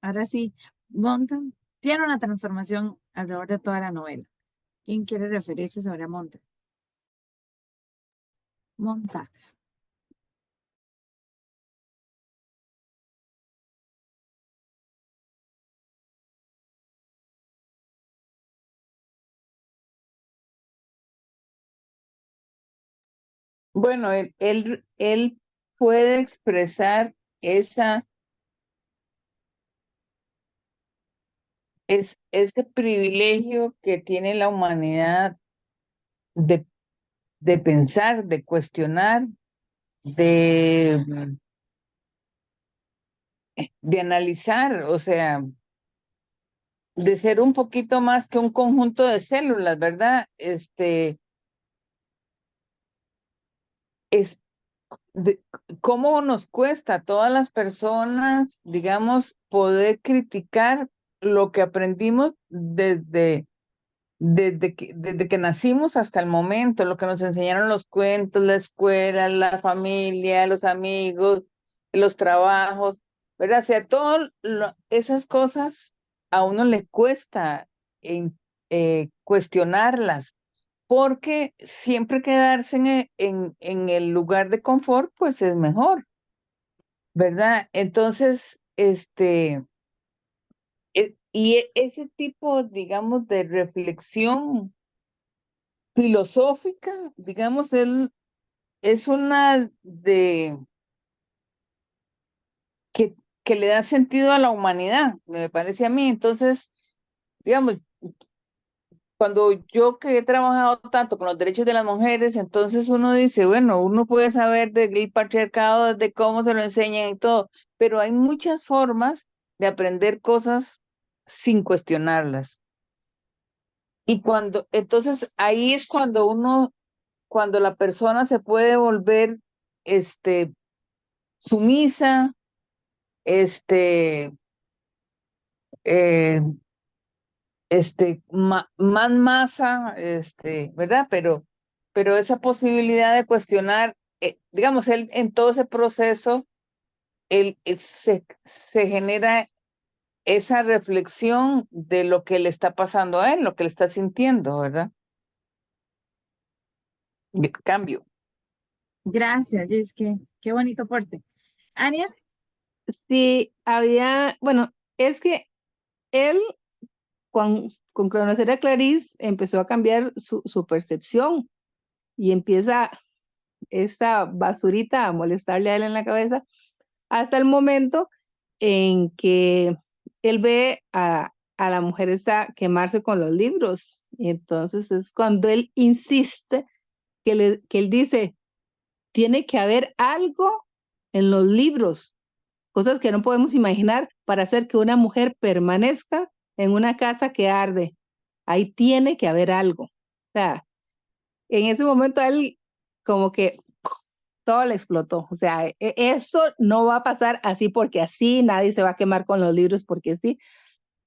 Ahora sí, Monta tiene una transformación alrededor de toda la novela. ¿Quién quiere referirse sobre Monta? Monta. Bueno, él puede expresar ese privilegio que tiene la humanidad de, de pensar, de cuestionar, de, de analizar, o sea, de ser un poquito más que un conjunto de células, ¿verdad? Es cómo nos cuesta a todas las personas, digamos, poder criticar lo que aprendimos desde que nacimos hasta el momento, lo que nos enseñaron los cuentos, la escuela, la familia, los amigos, los trabajos, ¿verdad? O sea, todas esas cosas a uno le cuesta cuestionarlas, porque siempre quedarse en el lugar de confort, pues es mejor, ¿verdad? Entonces, ese tipo, digamos, de reflexión filosófica, digamos, él es una que le da sentido a la humanidad, me parece a mí. Entonces, digamos, cuando yo que he trabajado tanto con los derechos de las mujeres, entonces uno dice, bueno, uno puede saber del patriarcado, de cómo se lo enseñan y todo, pero hay muchas formas de aprender cosas sin cuestionarlas. Y entonces ahí es cuando la persona se puede volver, sumisa, este, eh, más masa, ¿verdad? Pero esa posibilidad de cuestionar, digamos, él en todo ese proceso, se genera esa reflexión de lo que le está pasando a él, lo que le está sintiendo, ¿verdad? Cambio. Gracias, Jess, qué bonito aporte. Ania, Sí, bueno, es que él con conocer a Clarice empezó a cambiar su percepción y empieza esta basurita a molestarle a él en la cabeza hasta el momento en que él ve a la mujer esta quemarse con los libros. Y entonces es cuando él insiste que él dice, tiene que haber algo en los libros, cosas que no podemos imaginar para hacer que una mujer permanezca en una casa que arde. Ahí tiene que haber algo. O sea, en ese momento a él como que todo le explotó. O sea, esto no va a pasar así porque así, nadie se va a quemar con los libros porque sí.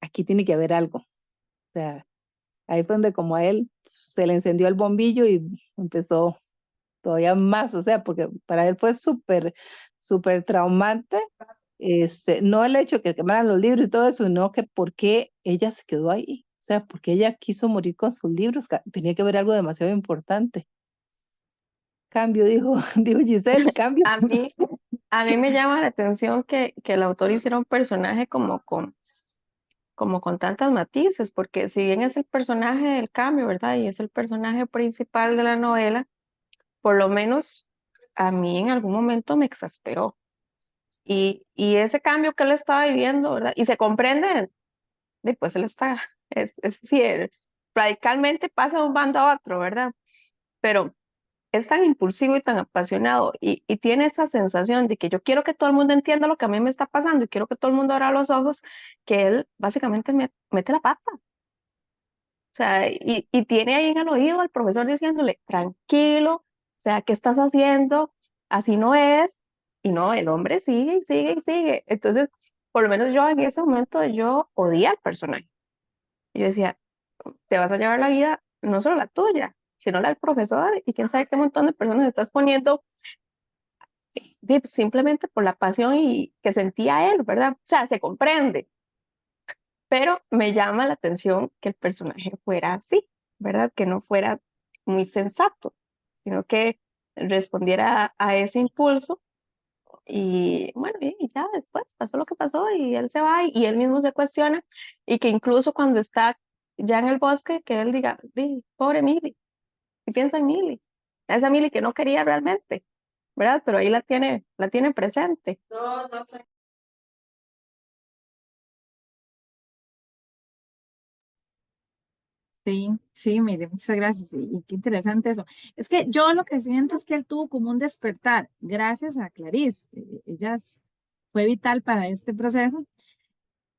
Aquí tiene que haber algo. O sea, ahí fue donde como a él se le encendió el bombillo y empezó todavía más, o sea, porque para él fue súper traumante, no el hecho que quemaran los libros y todo eso, sino que por qué ella se quedó ahí, o sea, porque ella quiso morir con sus libros, tenía que ver algo demasiado importante. Cambio, dijo, dijo Giselle, cambio. A mí me llama la atención que el autor hiciera un personaje como con tantas matices, porque si bien es el personaje del cambio, ¿verdad? Y es el personaje principal de la novela, por lo menos a mí en algún momento me exasperó. Y ese cambio que él estaba viviendo, ¿verdad? Y se comprende, después él está, es sí, radicalmente pasa de un bando a otro, ¿verdad? Pero es tan impulsivo y tan apasionado y tiene esa sensación de que yo quiero que todo el mundo entienda lo que a mí me está pasando y quiero que todo el mundo abra los ojos, que él básicamente mete la pata. O sea, y tiene ahí en el oído al profesor diciéndole, tranquilo, o sea, ¿qué estás haciendo? Así no es. Y no, el hombre sigue y sigue y sigue. Entonces, por lo menos yo en ese momento, yo odié al personaje. Yo decía, te vas a llevar la vida, no solo la tuya, sino la del profesor y quién sabe qué montón de personas estás poniendo simplemente por la pasión y que sentía él, ¿verdad? O sea, se comprende, pero me llama la atención que el personaje fuera así, ¿verdad? Que no fuera muy sensato, sino que respondiera a ese impulso y bueno, y ya después pasó lo que pasó y él se va y él mismo se cuestiona y que incluso cuando está ya en el bosque, que él diga, pobre Milly, y piensa en Milly. a esa Mili que no quería realmente, ¿verdad? Pero ahí la tiene presente. No, no, Sí, sí, mire, muchas gracias. Y qué interesante eso. Es que yo lo que siento es que él tuvo como un despertar, gracias a Clarice. Ella fue vital para este proceso.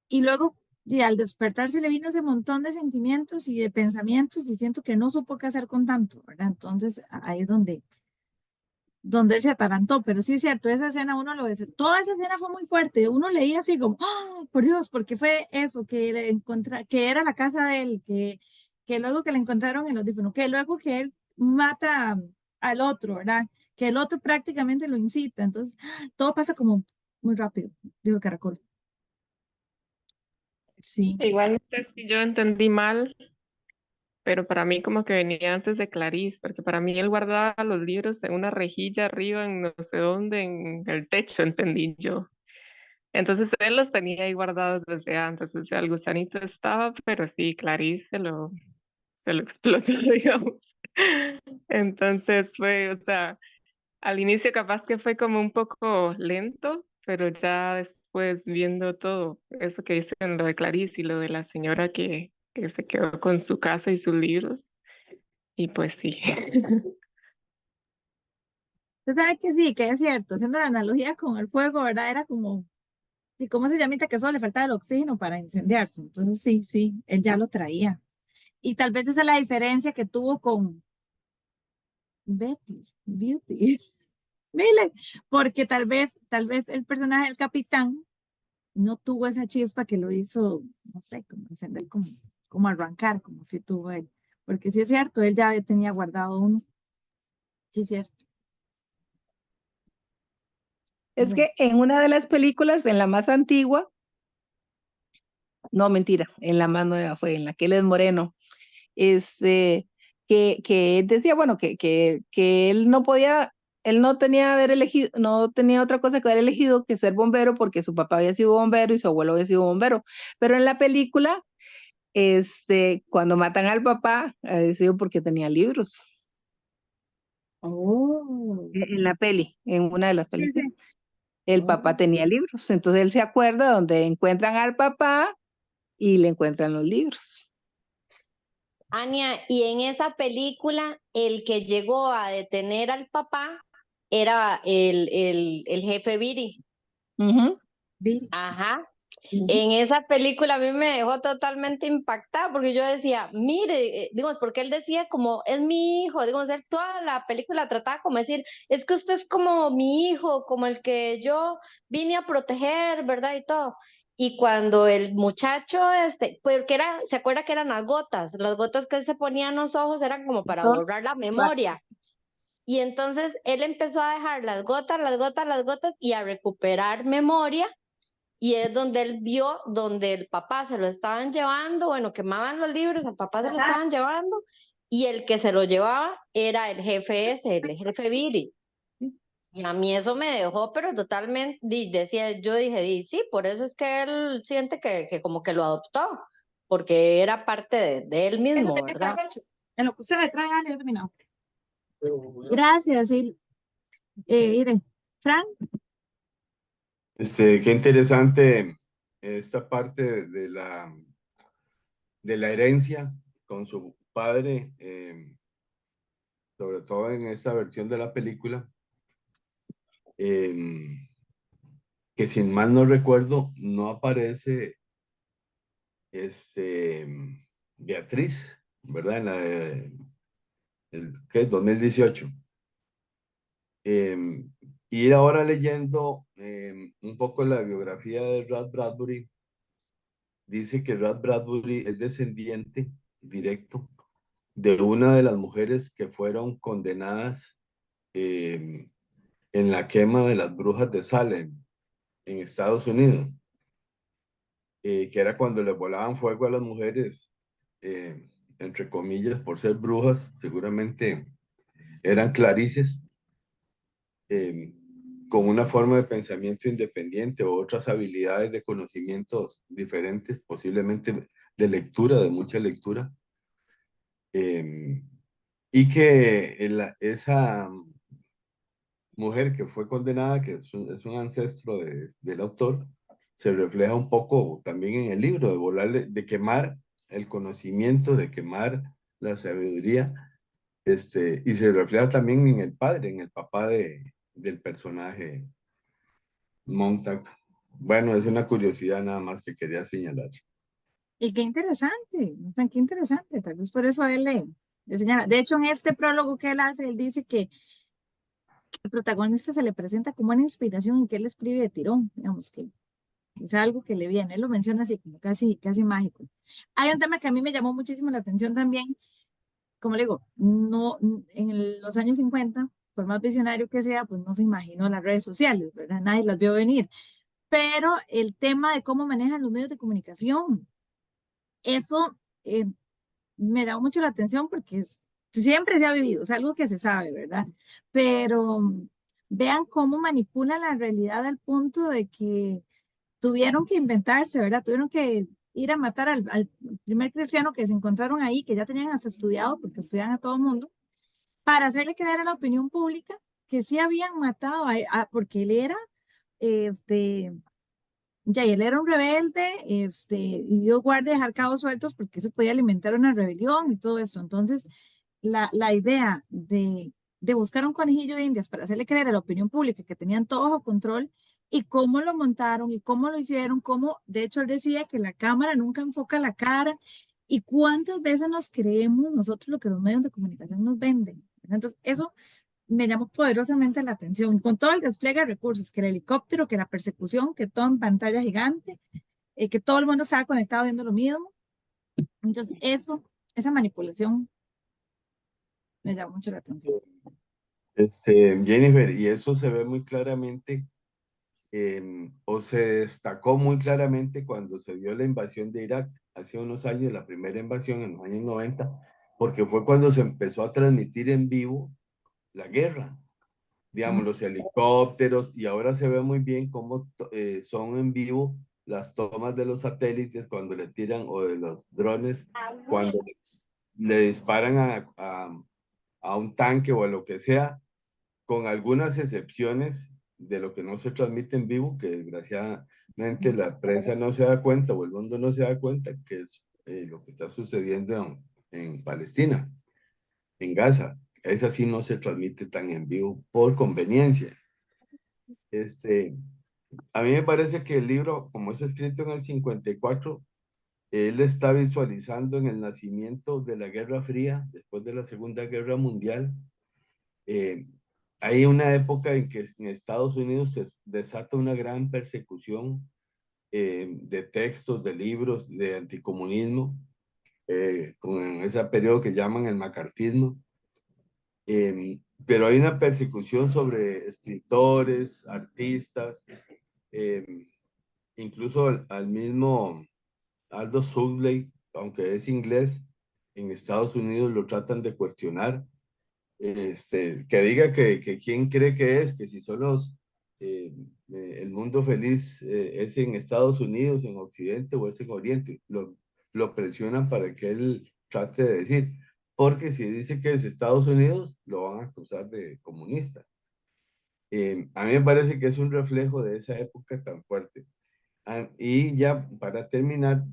Y luego, y al despertarse le vino ese montón de sentimientos y de pensamientos y siento que no supo qué hacer con tanto, ¿verdad? Entonces ahí es donde él se atarantó, pero sí es cierto, esa escena uno lo dice, toda esa escena fue muy fuerte, uno leía así como, ¡ah, por Dios! Porque fue eso, que era la casa de él, que luego que le encontraron el audífono, que luego que él mata al otro, ¿verdad? Que el otro prácticamente lo incita, entonces todo pasa como muy rápido, digo Caracol. Sí. Igual no sé si yo entendí mal, pero para mí como que venía antes de Clarice, porque para mí él guardaba los libros en una rejilla arriba, en no sé dónde, en el techo, entendí yo. Entonces él los tenía ahí guardados desde antes, o sea, el gusanito estaba, pero sí, Clarice se lo explotó, digamos. Entonces fue, o sea, al inicio capaz que fue como un poco lento, pero ya después viendo todo eso que dicen, lo de Clarice y lo de la señora que se quedó con su casa y sus libros, y pues sí. Usted sabe que sí, que es cierto, haciendo la analogía con el fuego, ¿verdad? Era como, ¿y cómo se llama? Que solo le faltaba el oxígeno para incendiarse. Entonces sí, sí, él ya lo traía. Y tal vez esa es la diferencia que tuvo con Beauty, Mire, porque tal vez el personaje del capitán no tuvo esa chispa que lo hizo, no sé, como encender, como arrancar, como si tuvo él. Porque sí es cierto, él ya tenía guardado uno. Sí es cierto. Es Bueno, que en una de las películas, en la más antigua, no, mentira, en la más nueva fue, en la que él es moreno, que él decía, bueno, que él no tenía haber elegido, no tenía otra cosa que haber elegido que ser bombero porque su papá había sido bombero y su abuelo había sido bombero. Pero en la película, cuando matan al papá, ha sido porque tenía libros. oh, En la peli, en una de las sí, pelis, sí. sí. El Oh. papá tenía libros, entonces él se acuerda donde encuentran al papá y le encuentran los libros. Ania, y en esa película, el que llegó a detener al papá era el jefe Viri. Ujú, Viri. Ajá. ujú. En esa película a mí me dejó totalmente impactada porque yo decía, mire, digamos, porque él decía como, es mi hijo, digamos, él toda la película trataba como decir, es que usted es como mi hijo, como el que yo vine a proteger, ¿verdad? Y todo. Y cuando el muchacho, porque se acuerda que eran las gotas que él se ponía en los ojos eran como para Dos, borrar la cuatro. memoria. Y entonces él empezó a dejar las gotas, las gotas, las gotas y a recuperar memoria y es donde él vio donde el papá se lo estaban llevando, bueno, quemaban los libros, al papá se lo estaban llevando, y el que se lo llevaba era el jefe ese, el jefe Viri. Y a mí eso me dejó, pero totalmente, decía, yo dije, sí, por eso es que él siente que como que lo adoptó, porque era parte de él Eso mismo, tenía que ¿verdad? haber hecho. En lo que usted me trae, Ana, yo terminado. Gracias, sí. Mire, Frank, Qué interesante esta parte de la herencia con su padre, sobre todo en esta versión de la película, em, que sin mal no recuerdo, no aparece este, Beatriz, ¿verdad? En la de, ¿qué es? 2018. Ir ahora leyendo un poco la biografía de Ralph Bradbury, dice que Ralph Bradbury es descendiente directo de una de las mujeres que fueron condenadas en la quema de las brujas de Salem en Estados Unidos, que era cuando les volaban fuego a las mujeres, entre comillas, por ser brujas, seguramente eran clarices, eh, con una forma de pensamiento independiente o otras habilidades de conocimientos diferentes, posiblemente de lectura, de mucha lectura. y que esa mujer que fue condenada, que es un ancestro del autor, se refleja un poco también en el libro, de volarle, de quemar el conocimiento, de quemar la sabiduría, y se refleja también en el padre, en el papá del personaje Montag. Bueno, es una curiosidad nada más que quería señalar. Y qué interesante, tal vez por eso él le señala. De hecho, en este prólogo que él hace, él dice que el protagonista se le presenta como una inspiración y que él escribe de tirón, digamos que es algo que le viene, él lo menciona así como casi, casi mágico. Hay un tema que a mí me llamó muchísimo la atención también, como le digo, no, en los años 50, por más visionario que sea, pues no se imaginó las redes sociales, ¿verdad? Nadie las vio venir, pero el tema de cómo manejan los medios de comunicación, eso me da mucho la atención porque siempre se ha vivido, es algo que se sabe, ¿verdad? Pero vean cómo manipulan la realidad al punto de que tuvieron que inventarse, ¿verdad? Tuvieron que ir a matar al primer cristiano que se encontraron ahí, que ya tenían hasta estudiado, porque estudian a todo el mundo, para hacerle creer a la opinión pública que sí habían matado porque él era, este, ya él era un rebelde, y Dios guarde dejar cabos sueltos porque eso podía alimentar una rebelión y todo eso. Entonces, la idea de buscar un conejillo de indias para hacerle creer a la opinión pública que tenían todo bajo control y cómo lo montaron y cómo lo hicieron, cómo, de hecho, él decía que la cámara nunca enfoca la cara y cuántas veces nos creemos nosotros lo que los medios de comunicación nos venden. Entonces, eso me llamó poderosamente la atención. Y con todo el despliegue de recursos, que el helicóptero, que la persecución, que todo en pantalla gigante, que todo el mundo estaba conectado viendo lo mismo. Entonces, esa manipulación me llamó mucho la atención. Jennifer, y eso se ve muy claramente, o se destacó muy claramente cuando se dio la invasión de Irak hace unos años, la primera invasión en los años 90, porque fue cuando se empezó a transmitir en vivo la guerra, digamos, los helicópteros, y ahora se ve muy bien cómo son en vivo las tomas de los satélites cuando le tiran, o de los drones, cuando le disparan a un tanque o a lo que sea, con algunas excepciones de lo que no se transmite en vivo, que desgraciadamente la prensa no se da cuenta o el mundo no se da cuenta, que es lo que está sucediendo en Palestina, en Gaza. Esa sí no se transmite tan en vivo por conveniencia. A mí me parece que el libro, como es escrito en el 54, él está visualizando en el nacimiento de la Guerra Fría, después de la Segunda Guerra Mundial. Hay una época en que en Estados Unidos se desata una gran persecución de textos, de libros, de anticomunismo, con ese periodo que llaman el macartismo. Pero hay una persecución sobre escritores, artistas, incluso al mismo Aldous Huxley, aunque es inglés, en Estados Unidos lo tratan de cuestionar. Que diga que quién cree que es, que si son el mundo feliz es en Estados Unidos, en Occidente o es en Oriente, lo presionan para que él trate de decir, porque si dice que es Estados Unidos, lo van a acusar de comunista. A mí me parece que es un reflejo de esa época tan fuerte. Y ya para terminar,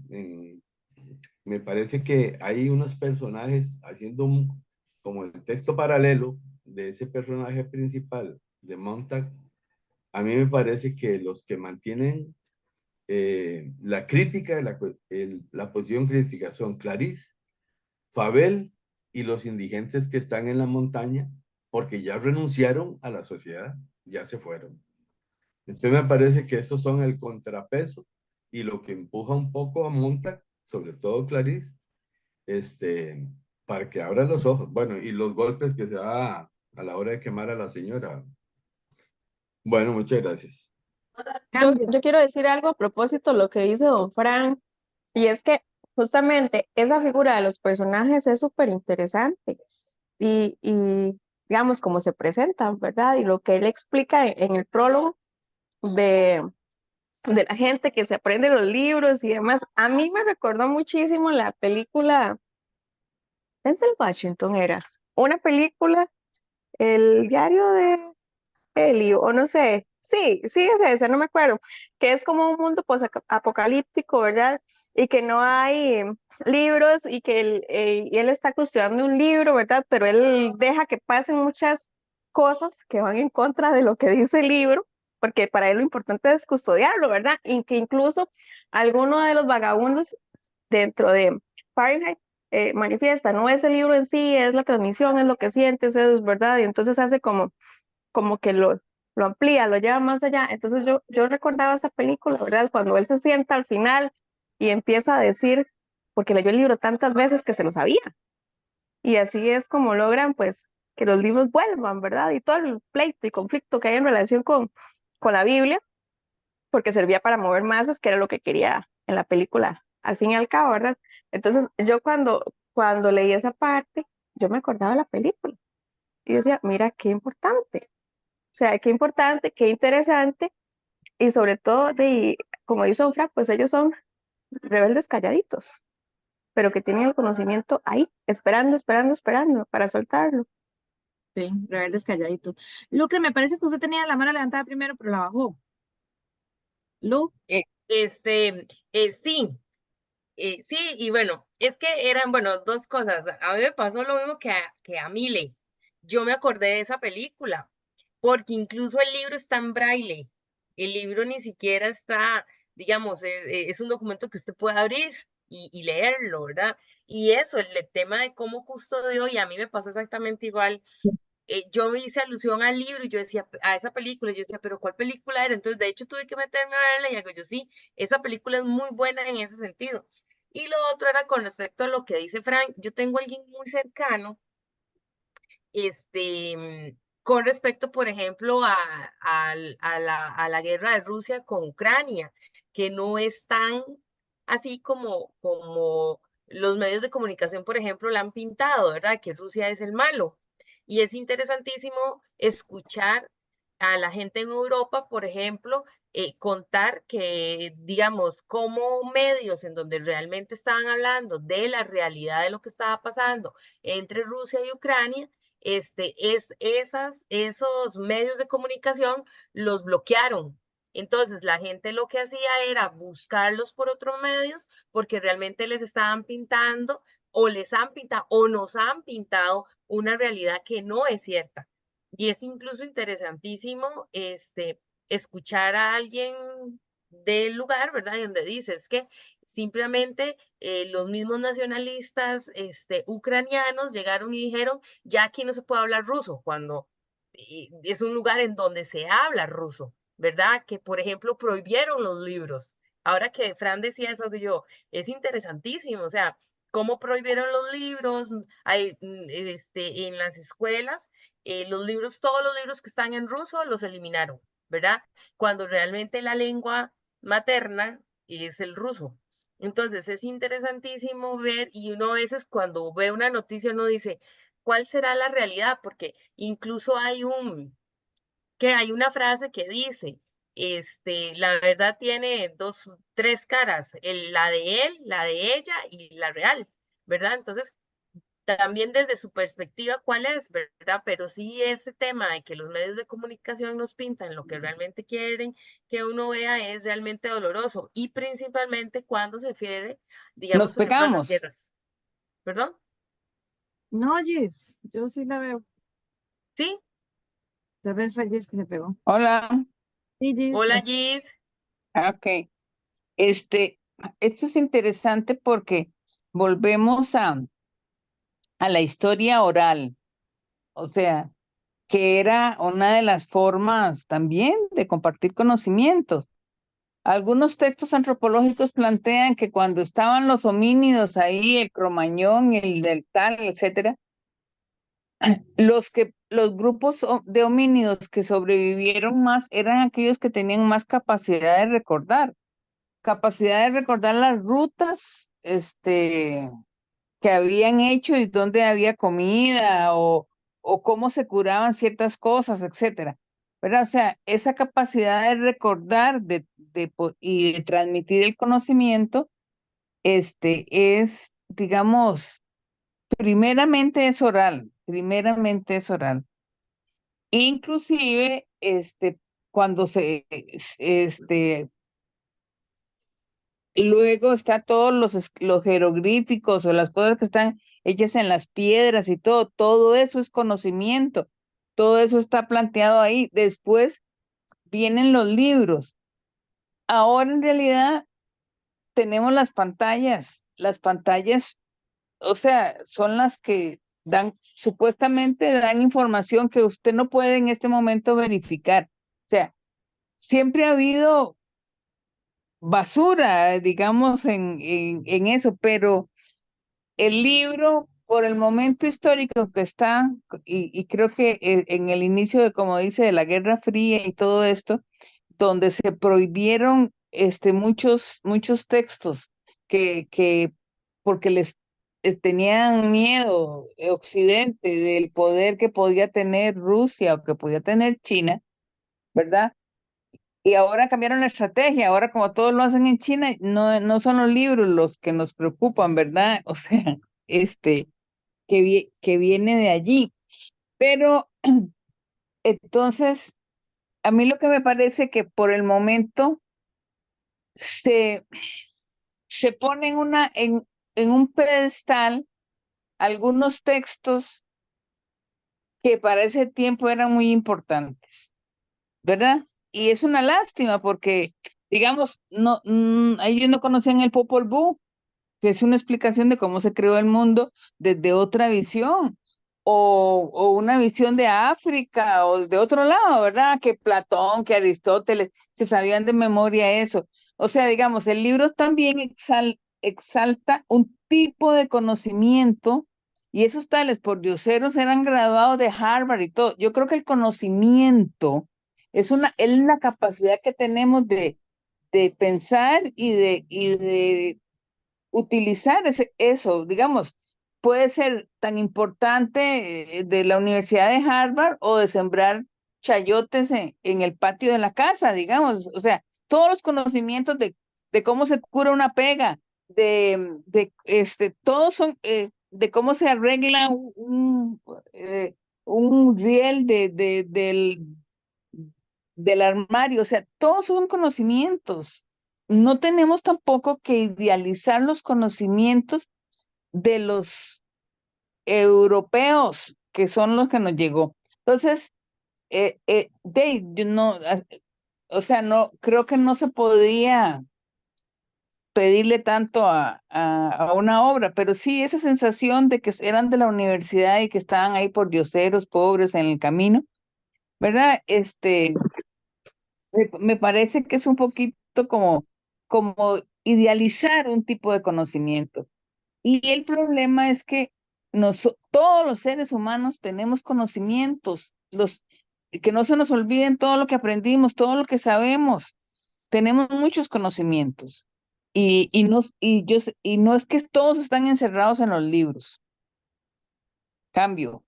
me parece que hay unos personajes haciendo como el texto paralelo de ese personaje principal de Montag. A mí me parece que los que mantienen la crítica, la posición crítica son Clarice, Fabel y los indigentes que están en la montaña, porque ya renunciaron a la sociedad, ya se fueron. Entonces me parece que esos son el contrapeso y lo que empuja un poco a Montag, sobre todo Clarice, para que abra los ojos. Bueno, y los golpes que se da a la hora de quemar a la señora. Bueno, muchas gracias. Yo quiero decir algo a propósito de lo que dice don Frank, y es que justamente esa figura de los personajes es súper interesante y digamos cómo se presentan, ¿verdad? Y lo que él explica en el prólogo de, de la gente que se aprende los libros y demás, a mí me recordó muchísimo la película Denzel Washington era, una película, El diario de Elio, o no sé, sí, es ese, no me acuerdo, que es como un mundo pues apocalíptico, ¿verdad? Y que no hay libros y que y él está custodiando un libro, ¿verdad? Pero él deja que pasen muchas cosas que van en contra de lo que dice el libro, porque para él lo importante es custodiarlo, ¿verdad? Y que incluso alguno de los vagabundos dentro de Fahrenheit manifiesta, no es el libro en sí, es la transmisión, es lo que sientes, es verdad, y entonces hace como que lo amplía, lo lleva más allá. Entonces yo recordaba esa película, ¿verdad? Cuando él se sienta al final y empieza a decir, porque leyó el libro tantas veces que se lo sabía, y así es como logran, pues, que los libros vuelvan, ¿verdad? Y todo el pleito y conflicto que hay en relación con la Biblia, porque servía para mover masas, que era lo que quería en la película, al fin y al cabo, ¿verdad? Entonces, yo cuando leí esa parte, yo me acordaba de la película y decía, mira, qué importante. O sea, qué importante, qué interesante y sobre todo, como dice Don Frank, pues ellos son rebeldes calladitos, pero que tienen el conocimiento ahí, esperando para soltarlo. Sí, rebeldes calladitos. Lucre, me parece que usted tenía la mano levantada primero, pero la bajó. Lu, Sí, sí, y bueno, es que eran, bueno, dos cosas. A mí me pasó lo mismo que a Mile. Yo me acordé de esa película, porque incluso el libro está en braille. El libro ni siquiera está, digamos, es un documento que usted puede abrir y leerlo, ¿verdad? Y eso, el tema de cómo custodió, y a mí me pasó exactamente igual. Yo me hice alusión al libro y yo decía, a esa película, y yo decía, pero ¿cuál película era? Entonces, de hecho, tuve que meterme a verla y hago yo, sí, esa película es muy buena en ese sentido. Y lo otro era con respecto a lo que dice Frank, yo tengo a alguien muy cercano, con respecto, por ejemplo, a la guerra de Rusia con Ucrania, que no es tan así como los medios de comunicación, por ejemplo, la han pintado, ¿verdad? Que Rusia es el malo. Y es interesantísimo escuchar a la gente en Europa, por ejemplo, contar que, digamos, como medios en donde realmente estaban hablando de la realidad de lo que estaba pasando entre Rusia y Ucrania, esos medios de comunicación los bloquearon. Entonces, la gente lo que hacía era buscarlos por otros medios porque realmente les estaban pintando o les han pintado o nos han pintado una realidad que no es cierta. Y es incluso interesantísimo escuchar a alguien del lugar, ¿verdad? Y donde dices que simplemente los mismos nacionalistas ucranianos llegaron y dijeron, ya aquí no se puede hablar ruso, cuando es un lugar en donde se habla ruso, ¿verdad? Que, por ejemplo, prohibieron los libros. Ahora que Fran decía eso, que yo, es interesantísimo, o sea, cómo prohibieron los libros en las escuelas, los libros, todos los libros que están en ruso los eliminaron, ¿verdad? Cuando realmente la lengua materna es el ruso. Entonces es interesantísimo ver y uno a veces cuando ve una noticia uno dice, ¿cuál será la realidad? Porque incluso hay una frase que dice, la verdad tiene tres caras, la de él, la de ella y la real, ¿verdad? Entonces, también desde su perspectiva, ¿cuál es, verdad? Pero sí ese tema de que los medios de comunicación nos pintan lo que realmente quieren que uno vea es realmente doloroso y principalmente cuando se refiere, digamos, Nos por ejemplo, a las pegamos. guerras. ¿Perdón? no, Gis, yo sí la veo. ¿Sí? Tal vez fue Gis que se pegó. Hola. Sí, Gis, Hola, Gis. Ok. Este, esto es interesante porque volvemos a la historia oral, o sea, que era una de las formas también de compartir conocimientos. Algunos textos antropológicos plantean que cuando estaban los homínidos ahí, el Cromañón, el del tal, etcétera, los grupos de homínidos que sobrevivieron más eran aquellos que tenían más capacidad de recordar las rutas, que habían hecho y dónde había comida o cómo se curaban ciertas cosas, etcétera. ¿Verdad? O sea, esa capacidad de recordar y de transmitir el conocimiento, es, digamos, primeramente es oral, primeramente es oral. Inclusive, cuando luego está todos los jeroglíficos o las cosas que están hechas en las piedras y todo eso es conocimiento, todo eso está planteado ahí. Después vienen los libros. Ahora en realidad tenemos las pantallas, o sea, son las que supuestamente dan información que usted no puede en este momento verificar. O sea, siempre ha habido basura, digamos, en eso, pero el libro, por el momento histórico que está, y creo que en el inicio de, como dice, de la Guerra Fría y todo esto, donde se prohibieron muchos textos que porque les tenían miedo Occidente del poder que podía tener Rusia o que podía tener China, ¿verdad? Y ahora cambiaron la estrategia, ahora como todos lo hacen en China, no son los libros los que nos preocupan, ¿verdad? O sea, que viene de allí. Pero entonces, a mí lo que me parece que por el momento se pone en un pedestal algunos textos que para ese tiempo eran muy importantes, ¿verdad? Y es una lástima porque, digamos, ellos no conocían el Popol Vuh, que es una explicación de cómo se creó el mundo desde otra visión, o una visión de África o de otro lado, ¿verdad? Que Platón, que Aristóteles, se sabían de memoria eso. O sea, digamos, el libro también exalta un tipo de conocimiento y esos tales pordioseros eran graduados de Harvard y todo. Yo creo que el conocimiento es la capacidad que tenemos de pensar y de utilizar eso, digamos, puede ser tan importante de la Universidad de Harvard o de sembrar chayotes en el patio de la casa, digamos, o sea, todos los conocimientos de cómo se cura una pega, todos son, de cómo se arregla un riel del armario, o sea, todos son conocimientos. No tenemos tampoco que idealizar los conocimientos de los europeos, que son los que nos llegó. Entonces, Dave, o sea, no, creo que no se podía pedirle tanto a una obra, pero sí esa sensación de que eran de la universidad y que estaban ahí por dioseros pobres en el camino, ¿verdad? Me parece que es un poquito como idealizar un tipo de conocimiento. Y el problema es que todos los seres humanos tenemos conocimientos, que no se nos olviden todo lo que aprendimos, todo lo que sabemos. Tenemos muchos conocimientos. Y no es que todos están encerrados en los libros. Cambio.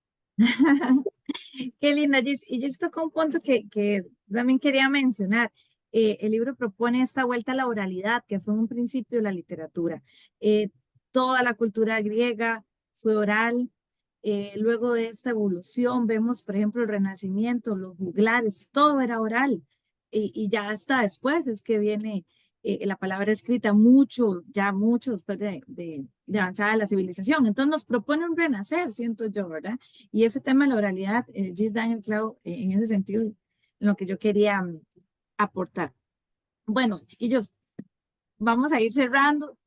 Qué linda, Gis. Y Gis tocó un punto que también quería mencionar. El libro propone esta vuelta a la oralidad, que fue en un principio la literatura. Toda la cultura griega fue oral. Luego de esta evolución vemos, por ejemplo, el Renacimiento, los juglares, todo era oral. Y ya hasta después es que viene la palabra escrita ya mucho después de avanzada la civilización. Entonces nos propone un renacer, siento yo, ¿verdad? Y ese tema de la oralidad, Gis da en el clavo en ese sentido, en lo que yo quería aportar. Bueno, chiquillos, vamos a ir cerrando.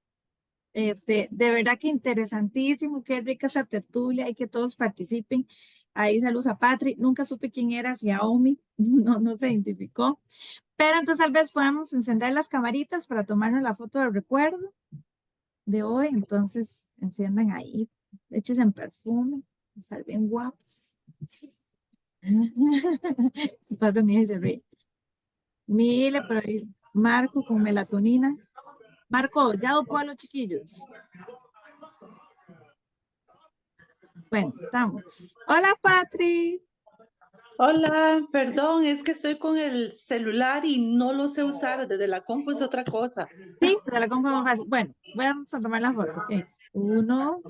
De verdad que interesantísimo, qué rica esa tertulia y que todos participen. Ahí saludos a Patri, nunca supe quién era, si Aomi, no se identificó. Pero entonces tal vez podamos encender las camaritas para tomarnos la foto del recuerdo de hoy. Entonces enciendan ahí, eches en perfume, estar bien guapos. Pasa mi ese rey. Mire, por ahí, Marco con melatonina. Marco, ya dopó a los chiquillos. Bueno, estamos. Hola, Patri. Hola, perdón, es que estoy con el celular y no lo sé usar. Desde la compu es otra cosa. Sí, te la compro más fácil. Bueno, vamos a tomar la foto. Okay. 1,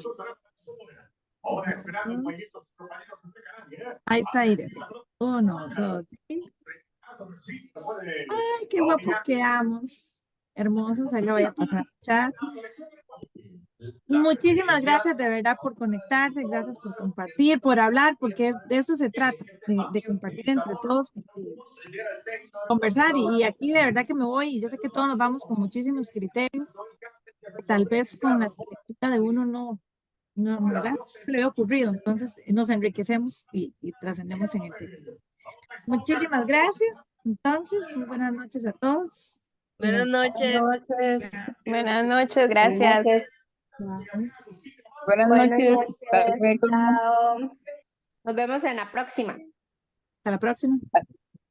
Ahí está Irene. 1, 2, 3. Ay, qué guapos quedamos. Hermosos, ahí lo voy a pasar al chat. Muchísimas gracias de verdad por conectarse, gracias por compartir, por hablar, porque de eso se trata, de compartir entre todos, conversar. Y aquí de verdad que me voy, y yo sé que todos nos vamos con muchísimos criterios, tal vez con la lectura de uno no, ¿verdad? Se le había ocurrido, entonces nos enriquecemos y trascendemos en el texto. Muchísimas gracias. Entonces, muy buenas noches a todos. Buenas noches. Noches. Buenas noches, gracias. Buenas noches. Hasta luego. Chao. Nos vemos en la próxima. Hasta la próxima.